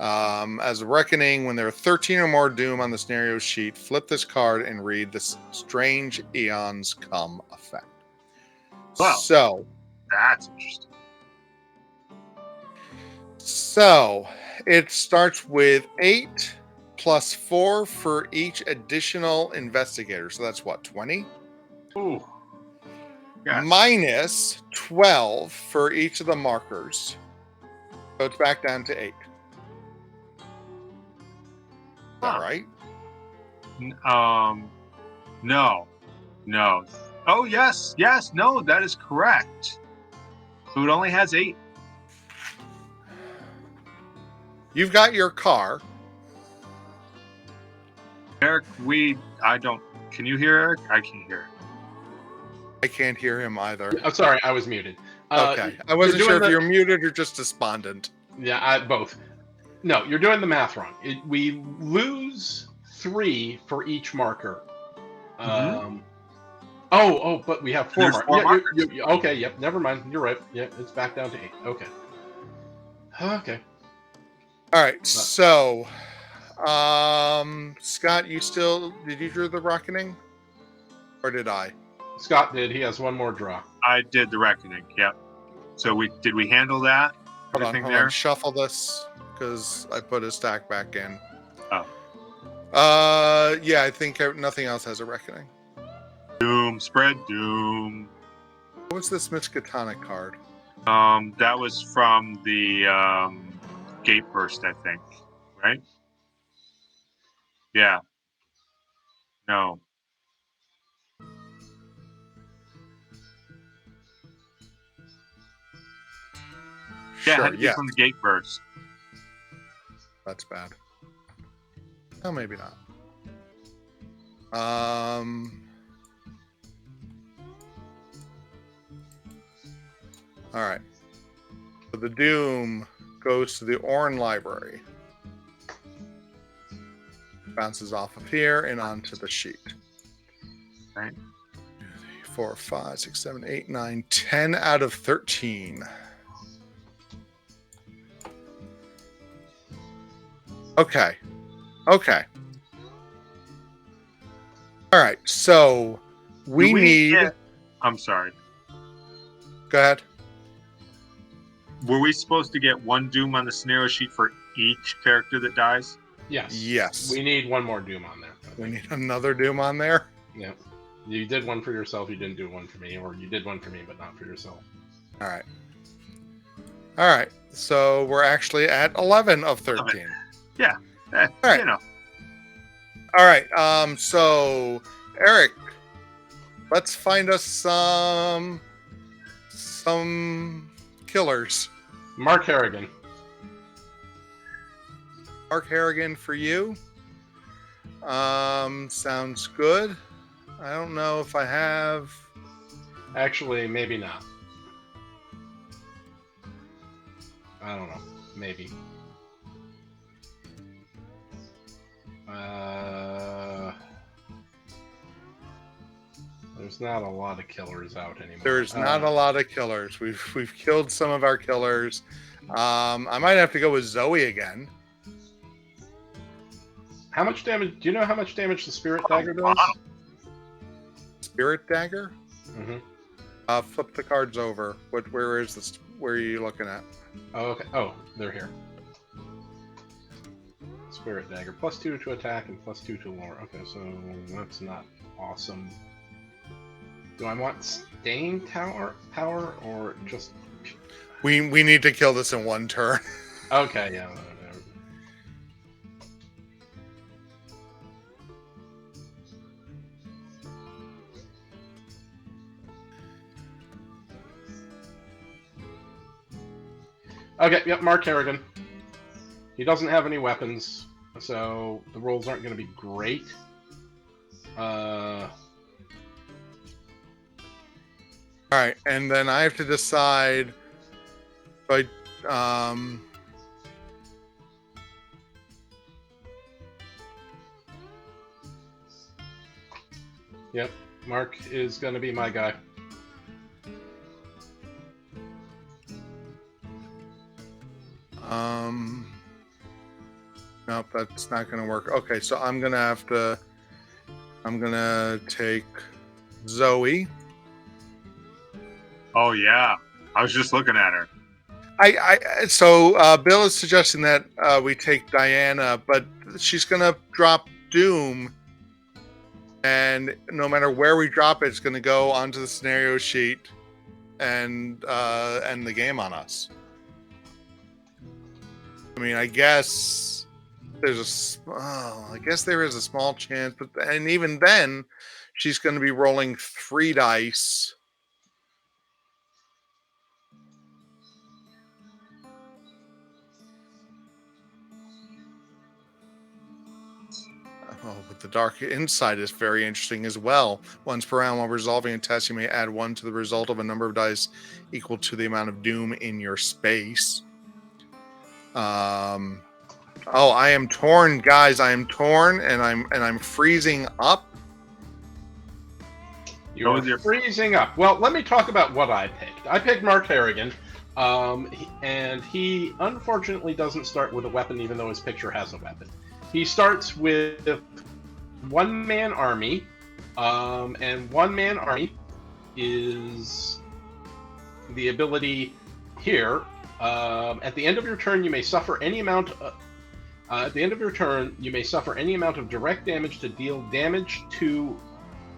As a reckoning, when there are 13 or more doom on the scenario sheet, flip this card and read the Strange Eons Come effect. Wow. So, That's interesting. So, it starts with 8 plus 4 for each additional investigator. So that's what, 20? Ooh. Gosh. Minus 12 for each of the markers. So it's back down to 8. Is that right? No. Oh, yes, no, that is correct. So it only has 8. You've got your car. Eric, can you hear Eric? I can't hear. I can't hear him either. I'm sorry, I was muted. Okay. I wasn't sure if you're muted or just despondent. Yeah, both. No, you're doing the math wrong. We lose 3 for each marker. Mm-hmm. But we have 4 markers. Okay, yep, never mind. You're right. Yeah, it's back down to 8. Okay. All right, so, Scott, did you do the reckoning? Or did I? Scott did. He has one more draw. I did the reckoning, yep. So did we handle that? Hold on, shuffle this, because I put a stack back in. Oh. Yeah, I think nothing else has a reckoning. Doom, spread doom. What was this Miskatonic card? That was from the, Gate Burst, I think, right? Yeah. No. Yeah, Sure, had to be from the Gate Burst. That's bad. Oh, maybe not. All right. So the Doom goes to the Orin Library. Bounces off of here and onto the sheet. Right. 4, 5, 6, 7, 8, 9, 10 out of 13. Okay. All right. So we need. I'm sorry. Go ahead. Were we supposed to get 1 doom on the scenario sheet for each character that dies? Yes. Yes. We need 1 more doom on there. We need another Doom on there. Yeah. You did one for yourself, you didn't do one for me, or you did one for me, but not for yourself. All right. So we're actually at 11 of 13. Yeah. All right. You know. All right. So Eric, let's find us some killers. Mark Harrigan. Mark Harrigan for you. Sounds good. I don't know if I have. Actually, maybe not. I don't know. Maybe. There's not a lot of killers out anymore. There's not a lot of killers. We've killed some of our killers. I might have to go with Zoe again. How much damage? Do you know how much damage the Spirit Dagger does? Spirit Dagger? Mm-hmm. Flip the cards over. Where is this? Where are you looking at? Oh, okay. Oh, they're here. Spirit Dagger. +2 to attack and +2 to lore. Okay, so that's not awesome. Do I want staying power or just... We need to kill this in one turn. Okay, yeah. Okay, yep, Mark Harrigan. He doesn't have any weapons, so the rolls aren't going to be great. All right, and then I have to decide. Yep, Mark is going to be my guy. Nope, that's not going to work. Okay, so I'm going to take Zoe. Oh yeah, I was just looking at her. So Bill is suggesting that we take Diana, but she's going to drop Doom, and no matter where we drop it, it's going to go onto the scenario sheet and end the game on us. I mean, I guess there is a small chance, and even then, she's going to be rolling 3 dice. Oh, but the Dark Insight is very interesting as well. Once per round, while resolving a test, you may add 1 to the result of a number of dice equal to the amount of doom in your space. Oh, I am torn, guys. I am torn, and I'm freezing up. You're freezing up. Well, let me talk about what I picked. I picked Mark Harrigan, and he unfortunately doesn't start with a weapon, even though his picture has a weapon. He starts with one-man army, and one-man army is the ability here. At the end of your turn, you may suffer any amount. At the end of your turn, you may suffer any amount of direct damage to deal damage to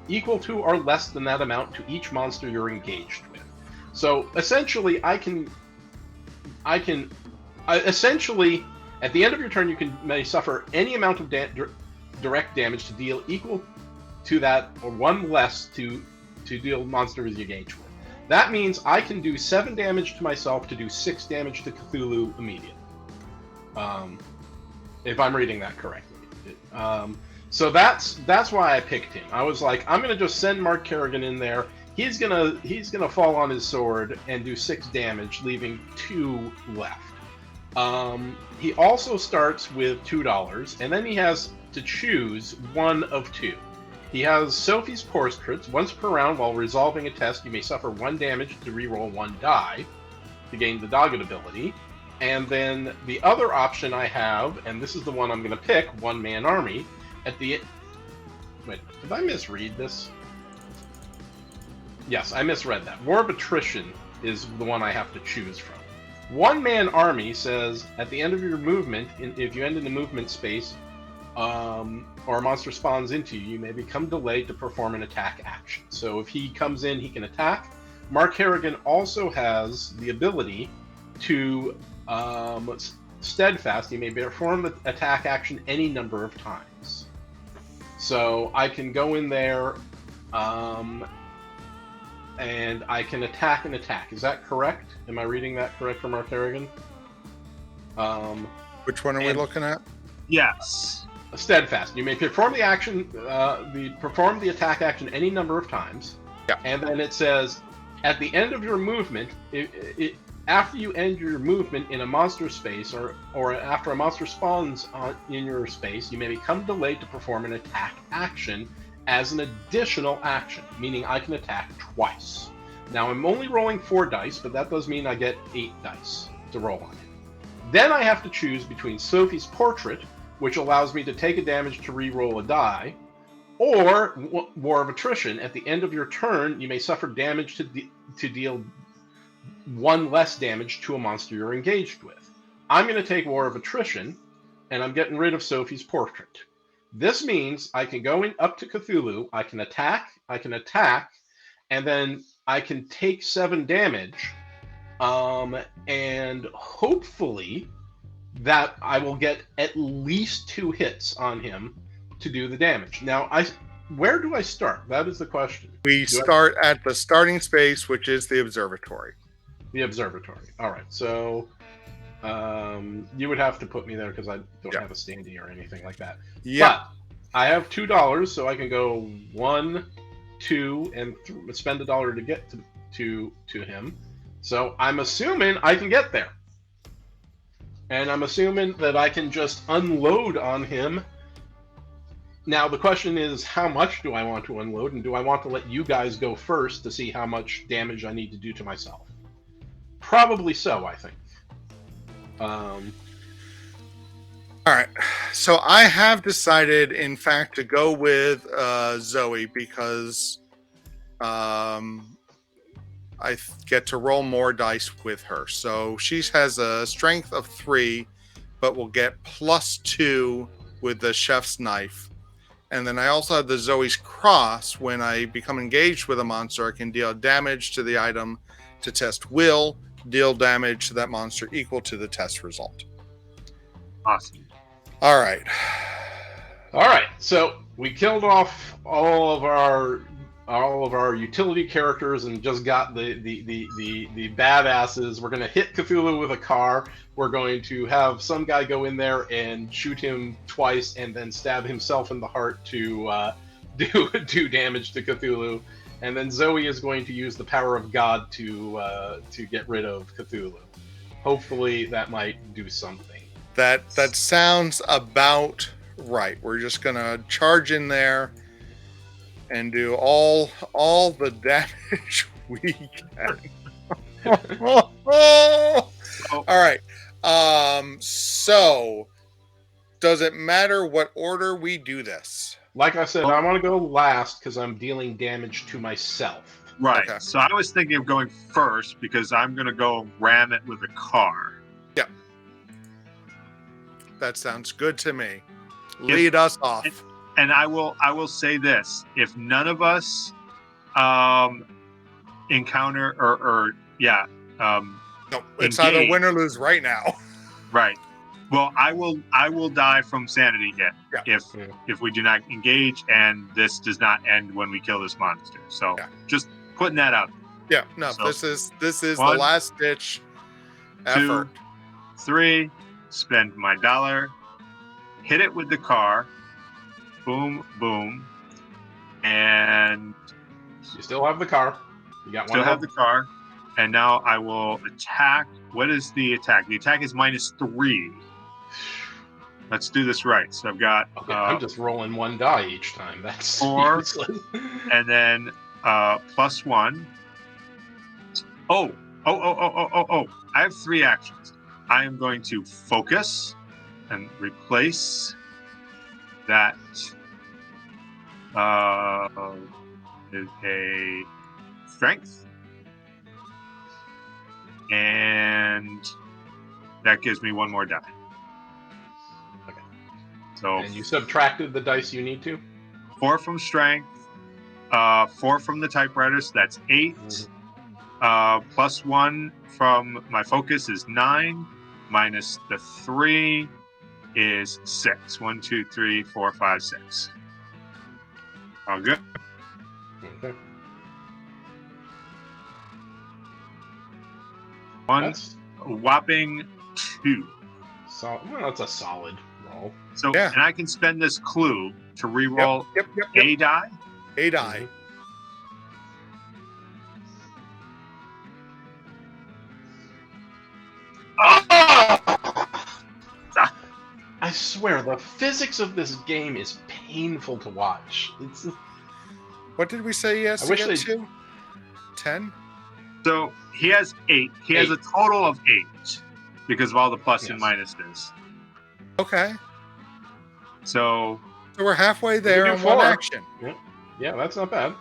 equal to or less than that amount to each monster you're engaged with. So essentially, essentially, at the end of your turn, may suffer any amount of direct damage to deal equal to that or 1 less to deal monsters you engage with. That means I can do 7 damage to myself to do 6 damage to Cthulhu immediately. If I'm reading that correctly. So that's why I picked him. I was like, I'm gonna just send Mark Harrigan in there. He's gonna fall on his sword and do 6 damage, leaving 2 left. He also starts with $2, and then he has to choose 1 of 2. He has Sophie's Portraits. Once per round, while resolving a test, you may suffer 1 damage to reroll 1 die to gain the Dogged ability. And then the other option I have, and this is the one I'm going to pick, one-man army. Wait, did I misread this? Yes, I misread that. War of Attrition is the one I have to choose from. One-man army says, at the end of your movement, if you end in the movement space, or a monster spawns into you, you may become delayed to perform an attack action. So if he comes in, he can attack. Mark Harrigan also has the ability to steadfast. He may perform the attack action any number of times. So I can go in there and I can attack and attack. Is that correct? Am I reading that correct for Mark Harrigan? Which one are we looking at? Yes. Steadfast. You may perform the action, perform the attack action any number of times. Yeah. And then it says, at the end of your movement, after you end your movement in a monster space, or after a monster spawns in your space, you may become delayed to perform an attack action as an additional action, meaning I can attack twice. Now I'm only rolling 4 dice, but that does mean I get 8 dice to roll on it. Then I have to choose between Sophie's Portrait, which allows me to take a damage to re-roll a die, or War of Attrition. At the end of your turn, you may suffer damage to deal 1 less damage to a monster you're engaged with. I'm going to take War of Attrition, and I'm getting rid of Sophie's Portrait. This means I can go up to Cthulhu, I can attack, and then I can take 7 damage, and hopefully that I will get at least 2 hits on him to do the damage. Now, where do I start? That is the question. We start at the starting space, which is the observatory. The observatory. All right. So you would have to put me there because I don't have a standee or anything like that. Yeah. But I have $2, so I can go 1, 2, and spend $1 to get to him. So I'm assuming I can get there. And I'm assuming that I can just unload on him. Now, the question is, how much do I want to unload? And do I want to let you guys go first to see how much damage I need to do to myself? Probably so, I think. All right. So I have decided, in fact, to go with Zoe because I get to roll more dice with her. So she has a strength of 3, but will get +2 with the chef's knife. And then I also have the Zoe's Cross. When I become engaged with a monster, I can deal damage to the item to test will, deal damage to that monster equal to the test result. Awesome. All right. So we killed off all of our utility characters and just got the badasses. We're going to hit Cthulhu with a car. We're going to have some guy go in there and shoot him twice and then stab himself in the heart to do damage to Cthulhu. And then Zoe is going to use the power of God to get rid of Cthulhu. Hopefully that might do something. That sounds about right. We're just going to charge in there and do all the damage we can. All right. So does it matter what order we do this? Like I said, I want to go last because I'm dealing damage to myself. Right. Okay. So I was thinking of going first because I'm going to go ram it with a car. Yeah. That sounds good to me. Lead us off. And I will say this: if none of us encounter No, it's either win or lose right now. Right. Well, I will die from sanity hit if we do not engage, and this does not end when we kill this monster. So just putting that out. Yeah. No, so, this is 1, the last ditch effort. 2, 3. Spend my $1. Hit it with the car. Boom, boom, and you still have the car. You got one. Still have the car, and now I will attack. What is the attack? The attack is -3. Let's do this right. So I've got. Okay, I'm just rolling 1 die each time. That's 4, useless. and then +1. Oh! I have 3 actions. I am going to focus and replace that is a strength, and that gives me 1 more die. Okay. So And you subtracted the dice you need to? 4 from strength, 4 from the typewriter, so that's 8. Plus 1 from my focus is 9. Minus the 3 is 6. 1, 2, 3, 4, 5, 6. All good. Okay. That's a whopping 2. Well, that's a solid roll. So, Yeah. and I can spend this clue to reroll Yep. a die. A die. I swear, the physics of this game is painful to watch. It's What did we say he has I to wish get they- to? 10? So he has 8. He has a total of 8 because of all the plus and minuses. Okay. So, So we're halfway there do on one 4. action. yeah, that's not bad.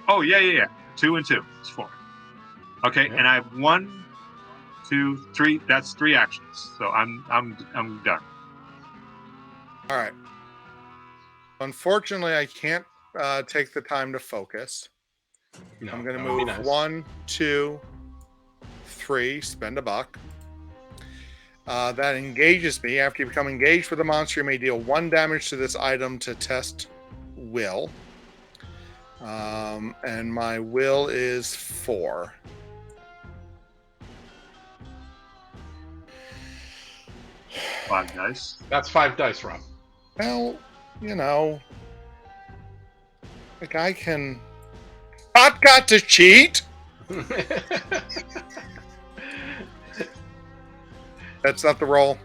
oh yeah. 2 and 2. It's 4. Okay, Yeah. and I have 1, 2, 3. That's 3 actions. So I'm done. All right. Unfortunately, I can't take the time to focus. No, I'm going to that would be move nice. 1, 2, 3, spend a buck. That engages me. After you become engaged with the monster, you may deal 1 damage to this item to test will. And my will is 4. Five dice. That's 5 dice, Rob. Well, you know, the guy can not got to cheat. That's not the roll.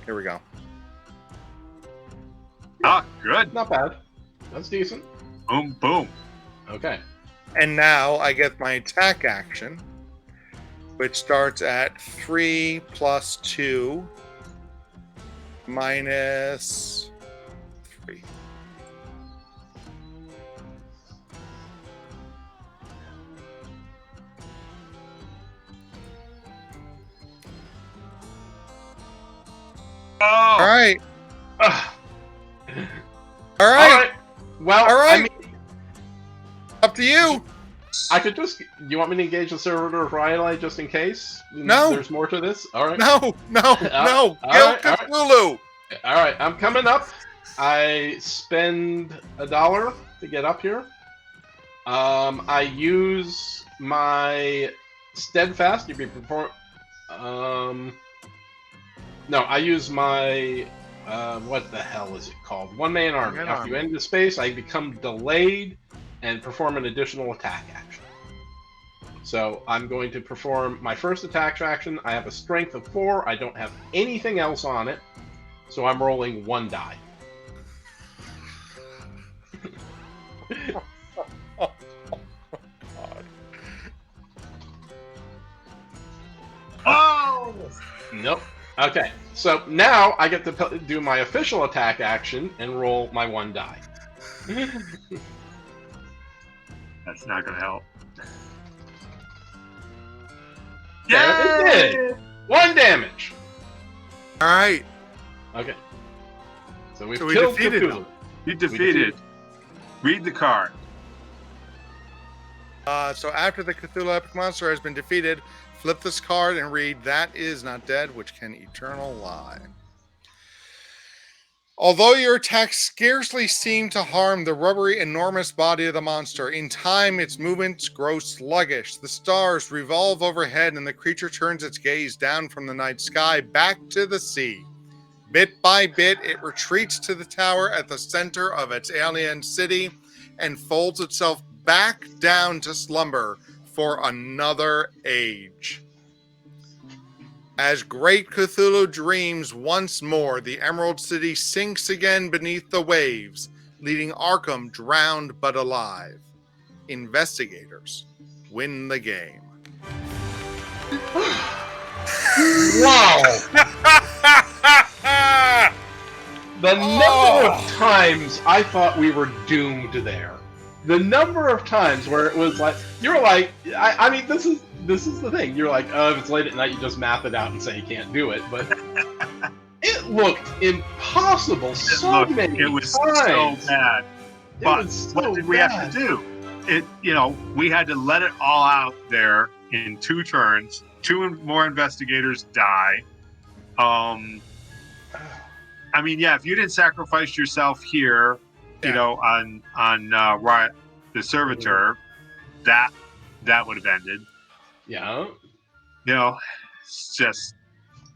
Here we go. Ah, good. Not bad. That's decent. Boom, boom. Okay. And now I get my attack action, which starts at 3 plus 2 minus 3. Oh, All right. Ugh. All All right. right. Well, All right. I mean, Up to you. I could just. You want me to engage the server of R'yleh just in case? No. There's more to this. All right. No. all Guild right. Cthulhu. All right. I'm coming up. I spend $1 to get up here. I use my steadfast. You'd be perform. No, I use my. What the hell is it called? One man army. Man After army. you enter the space, I become delayed and perform an additional attack action. So I'm going to perform my first attack action. I have a strength of 4. I don't have anything else on it. So I'm rolling 1 die. oh! Nope. Okay. So now I get to do my official attack action and roll my 1 die. That's not gonna help. There it did. 1 damage. All right. Okay. So we've So we killed defeated Cthulhu. them. You defeated. Read the card. So after the Cthulhu epic monster has been defeated, flip this card and read "That is not dead, which can eternal lie." Although your attacks scarcely seem to harm the rubbery, enormous body of the monster, in time its movements grow sluggish. The stars revolve overhead, and the creature turns its gaze down from the night sky back to the sea. Bit by bit, it retreats to the tower at the center of its alien city and folds itself back down to slumber for another age. As Great Cthulhu dreams once more, the Emerald City sinks again beneath the waves, leaving Arkham drowned but alive. Investigators win the game. Wow! The number of times I thought we were doomed there. The number of times where it was like, you're like, I mean, this is the thing. You're like, oh, if it's late at night, you just math it out and say you can't do it. But looked impossible many it was times. so bad. But what did we have to do? We had to let it all out there in 2 turns. 2 more investigators die. If you didn't sacrifice yourself here, on the servitor, that would have ended. Yeah. It's just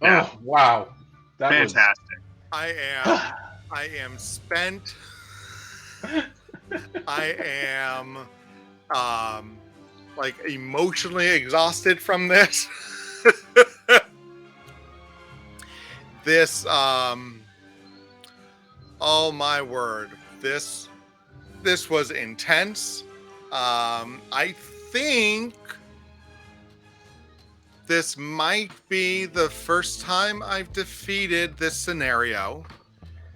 oh wow, that fantastic. I am spent. I am like emotionally exhausted from this. This oh my word, this was intense. I think this might be the first time I've defeated this scenario.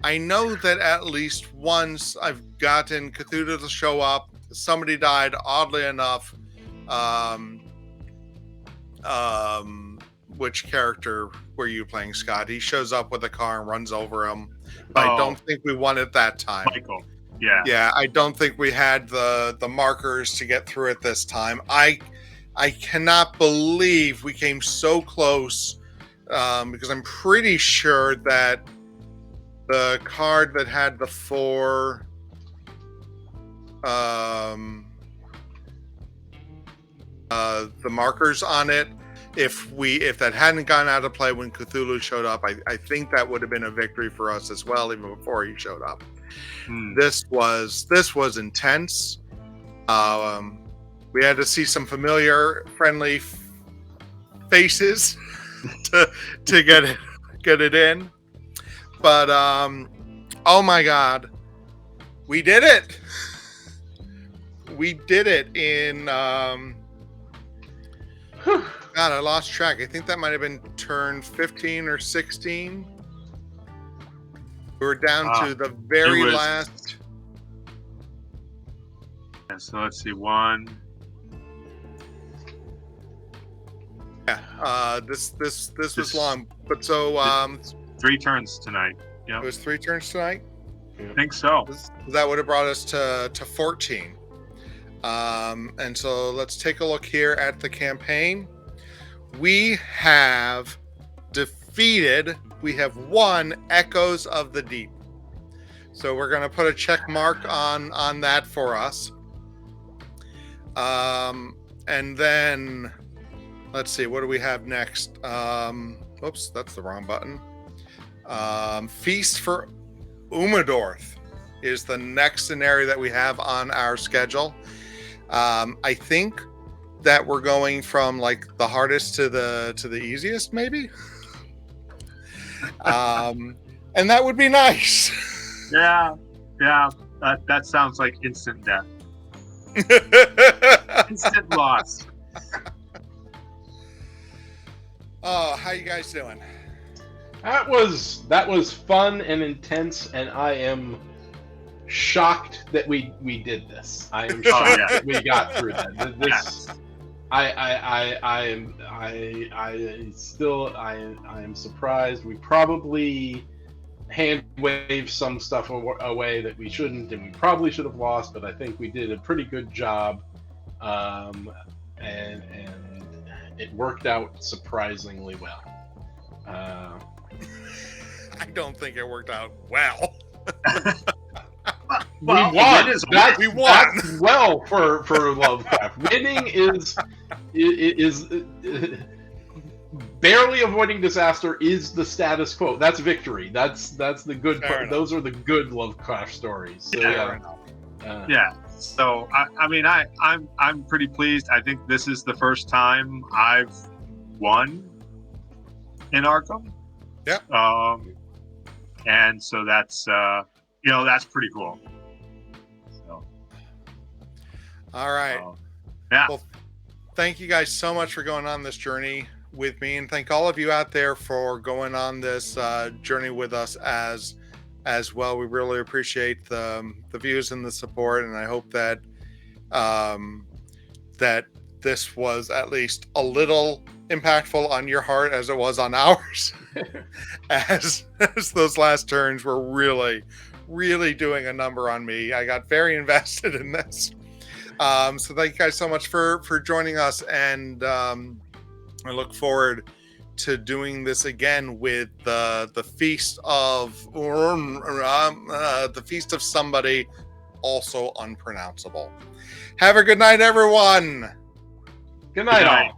I know that at least once I've gotten Cthulhu to show up. Somebody died, oddly enough. Which character were you playing, Scott? He shows up with a car and runs over him. But I don't think we won it that time. Michael. Yeah. Yeah, I don't think we had the markers to get through it this time. I cannot believe we came so close, because I'm pretty sure that the card that had the 4 the markers on it, if that hadn't gone out of play when Cthulhu showed up, I think that would have been a victory for us as well, even before he showed up. This was intense. We had to see some familiar, friendly faces to get it in. But oh my God, we did it! We did it in. God, I lost track. I think that might have been turn 15 or 16. We were down to the very last. Yeah, so let's see, 1. Yeah, this was long, but so 3 turns tonight. Yeah, it was 3 turns tonight. I think so. That would have brought us to 14. And so let's take a look here at the campaign. We have won Echoes of the Deep. So we're going to put a check mark on that for us. And then let's see, what do we have next? Oops, that's the wrong button. Feast for Umerdorth is the next scenario that we have on our schedule. I think that we're going from like the hardest to the easiest, maybe. And that would be nice. Yeah. That sounds like instant death. Instant loss. Oh, how you guys doing? That was fun and intense, and I am shocked that we did this. I am shocked that we got through that. This, I am surprised. We probably hand waved some stuff away that we shouldn't, and we probably should have lost. But I think we did a pretty good job, and it worked out surprisingly well. I don't think it worked out well. We won. That's well for Lovecraft. Winning is barely avoiding disaster is the status quo. That's victory. That's the good part. Those are the good Lovecraft stories. So, yeah. So I'm pretty pleased. I think this is the first time I've won in Arkham. Yeah. And so that's that's pretty cool. So. All right. Yeah. Well, thank you guys so much for going on this journey with me, and thank all of you out there for going on this journey with us as well. We really appreciate the views and the support, and I hope that that this was at least a little impactful on your heart as it was on ours. as those last turns were really doing a number on me. I got very invested in this. So thank you guys so much for joining us, and I look forward to doing this again with the feast of somebody also unpronounceable. Have a good night, everyone. Good night, all.